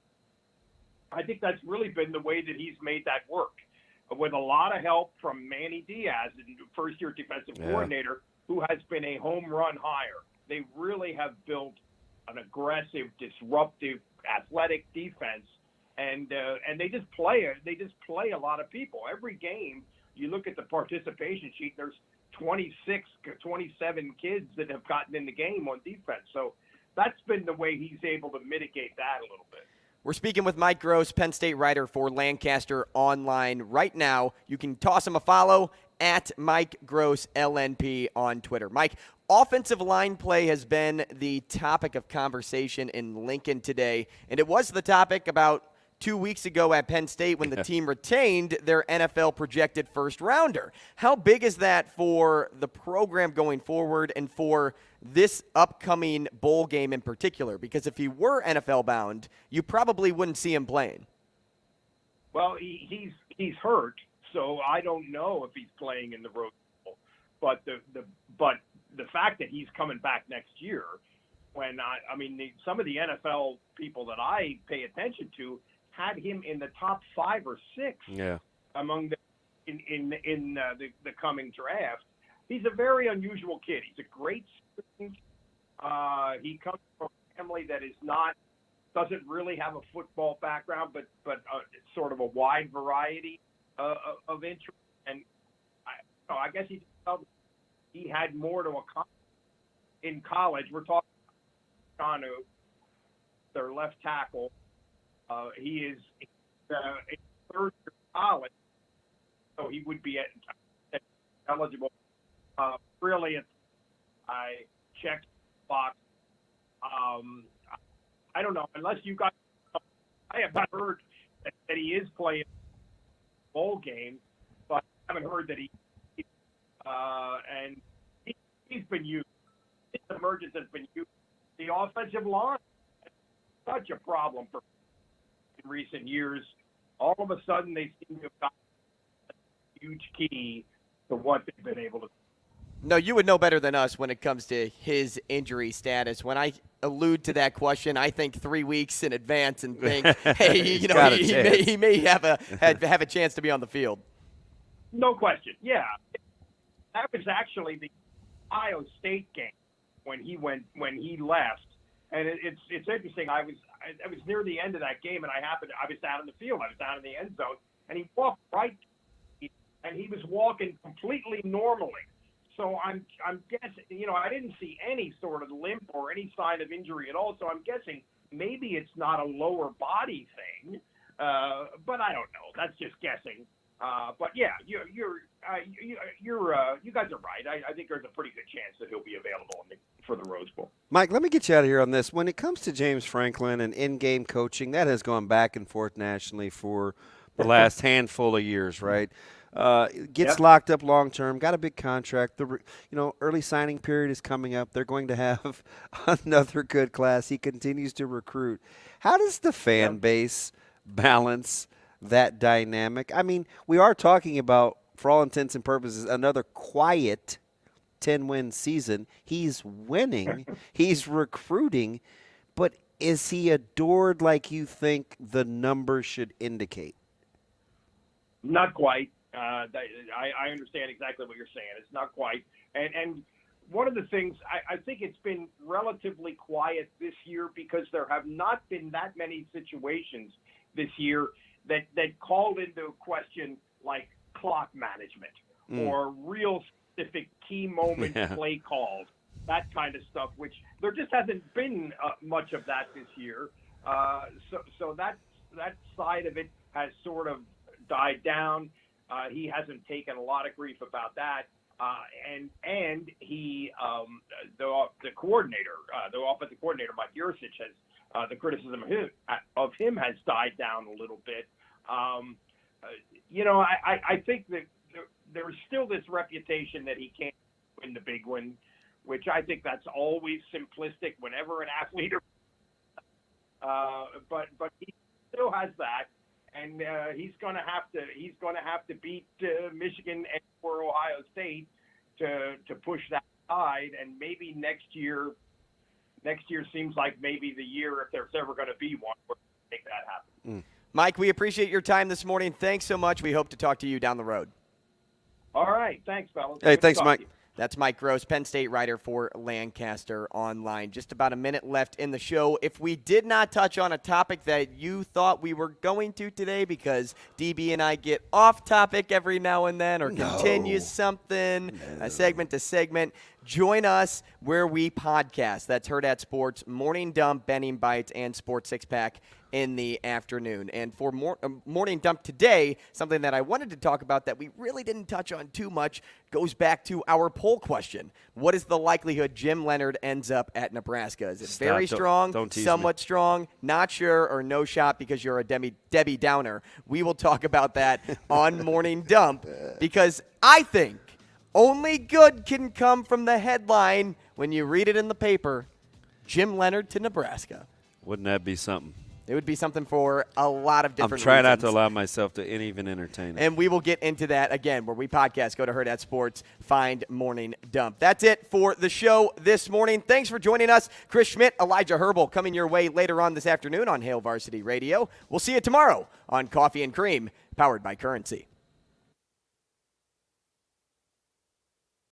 the way that he's made that work, with a lot of help from Manny Diaz, first-year defensive coordinator, who has been a home run hire. They really have built an aggressive, disruptive, athletic defense, and they just play a lot of people. Every game, you look at the participation sheet, there's 26, 27 kids that have gotten in the game on defense. So that's been the way he's able to mitigate that a little bit. We're speaking with Mike Gross, Penn State writer for Lancaster Online right now. You can toss him a follow at Mike Gross LNP on Twitter. Mike, offensive line play has been the topic of conversation in Lincoln today, and it was the topic about 2 weeks ago at Penn State when the team retained their NFL projected first rounder. How big is that for the program going forward and for this upcoming bowl game in particular? Because if he were NFL bound, you probably wouldn't see him playing. Well, he's hurt, so I don't know if he's playing in the Rose Bowl. But the fact that he's coming back next year, when some of the NFL people that I pay attention to had him in the top 5 or 6 among in the coming draft. He's a very unusual kid. He's a great student. He comes from a family that doesn't really have a football background, but it's sort of a wide variety of interest. And I guess he had more to accomplish in college. We're talking about Kanu, their left tackle. He is a third year college, so he would be eligible. Really, I checked the box. I don't know, unless you guys. I have not heard that he is playing bowl game, but I haven't heard that and he's been used. His emergence has been used. The offensive line is such a problem for in recent years. All of a sudden, they seem to have got a huge key to what they've been able to do. No, you would know better than us when it comes to his injury status. When I allude to that question, I think 3 weeks in advance and think, hey, he may have a chance to be on the field. No question. Yeah, that was actually the Ohio State game when he left, and it's interesting. I was near the end of that game, and I was down in the field. I was down in the end zone, and he walked right, and he was walking completely normally. So I'm guessing, I didn't see any sort of limp or any sign of injury at all. So I'm guessing maybe it's not a lower body thing, but I don't know. That's just guessing. But yeah, you guys are right. I think there's a pretty good chance that he'll be available for the Rose Bowl. Mike, let me get you out of here on this. When it comes to James Franklin and in-game coaching, that has gone back and forth nationally for the last handful of years, right? Gets locked up long term, got a big contract. The early signing period is coming up. They're going to have another good class. He continues to recruit. How does the fan base balance that dynamic? I mean, we are talking about, for all intents and purposes, another quiet 10-win season. He's winning. He's recruiting. But is he adored like you think the numbers should indicate? Not quite. I understand exactly what you're saying. It's not quite. And one of the things, I think it's been relatively quiet this year because there have not been that many situations this year that called into question like clock management or real specific key moment play calls, that kind of stuff, which there just hasn't been much of that this year. So that side of it has sort of died down. He hasn't taken a lot of grief about that. And he, the coordinator, the offensive coordinator, Mike Yurcich, has the criticism of him has died down a little bit. I think that there's still this reputation that he can't win the big one, which I think that's always simplistic whenever an athlete. But he still has that, and he's going to have to beat Michigan and or Ohio State to push that side, and maybe next year seems like maybe the year if there's ever going to be one where we make that happen. Mike, we appreciate your time this morning. Thanks so much. We hope to talk to you down the road. All right. Thanks, fellas. Hey, thanks, Mike. That's Mike Gross, Penn State writer for Lancaster Online. Just about a minute left in the show. If we did not touch on a topic that you thought we were going to today, because DB and I get off topic every now and then or continue something, segment to segment, join us where we podcast. That's Hurrdat Sports, Morning Dump, Benning Bites, and Sports Six Pack in the afternoon. And for Morning Dump today, something that I wanted to talk about that we really didn't touch on too much goes back to our poll question. What is the likelihood Jim Leonhard ends up at Nebraska? Is it very strong, somewhat strong, not sure, or no shot because you're a Debbie Downer? We will talk about that on Morning Dump, because I think only good can come from the headline when you read it in the paper, Jim Leonhard to Nebraska. Wouldn't that be something? It would be something for a lot of different I'm trying reasons. not to allow myself to even entertain it. And we will get into that again where we podcast. Go to Hurrdat Sports, find Morning Dump. That's it for the show this morning. Thanks for joining us. Chris Schmidt, Elijah Herbal coming your way later on this afternoon on Hail Varsity Radio. We'll see you tomorrow on Coffee and Cream, powered by Currency.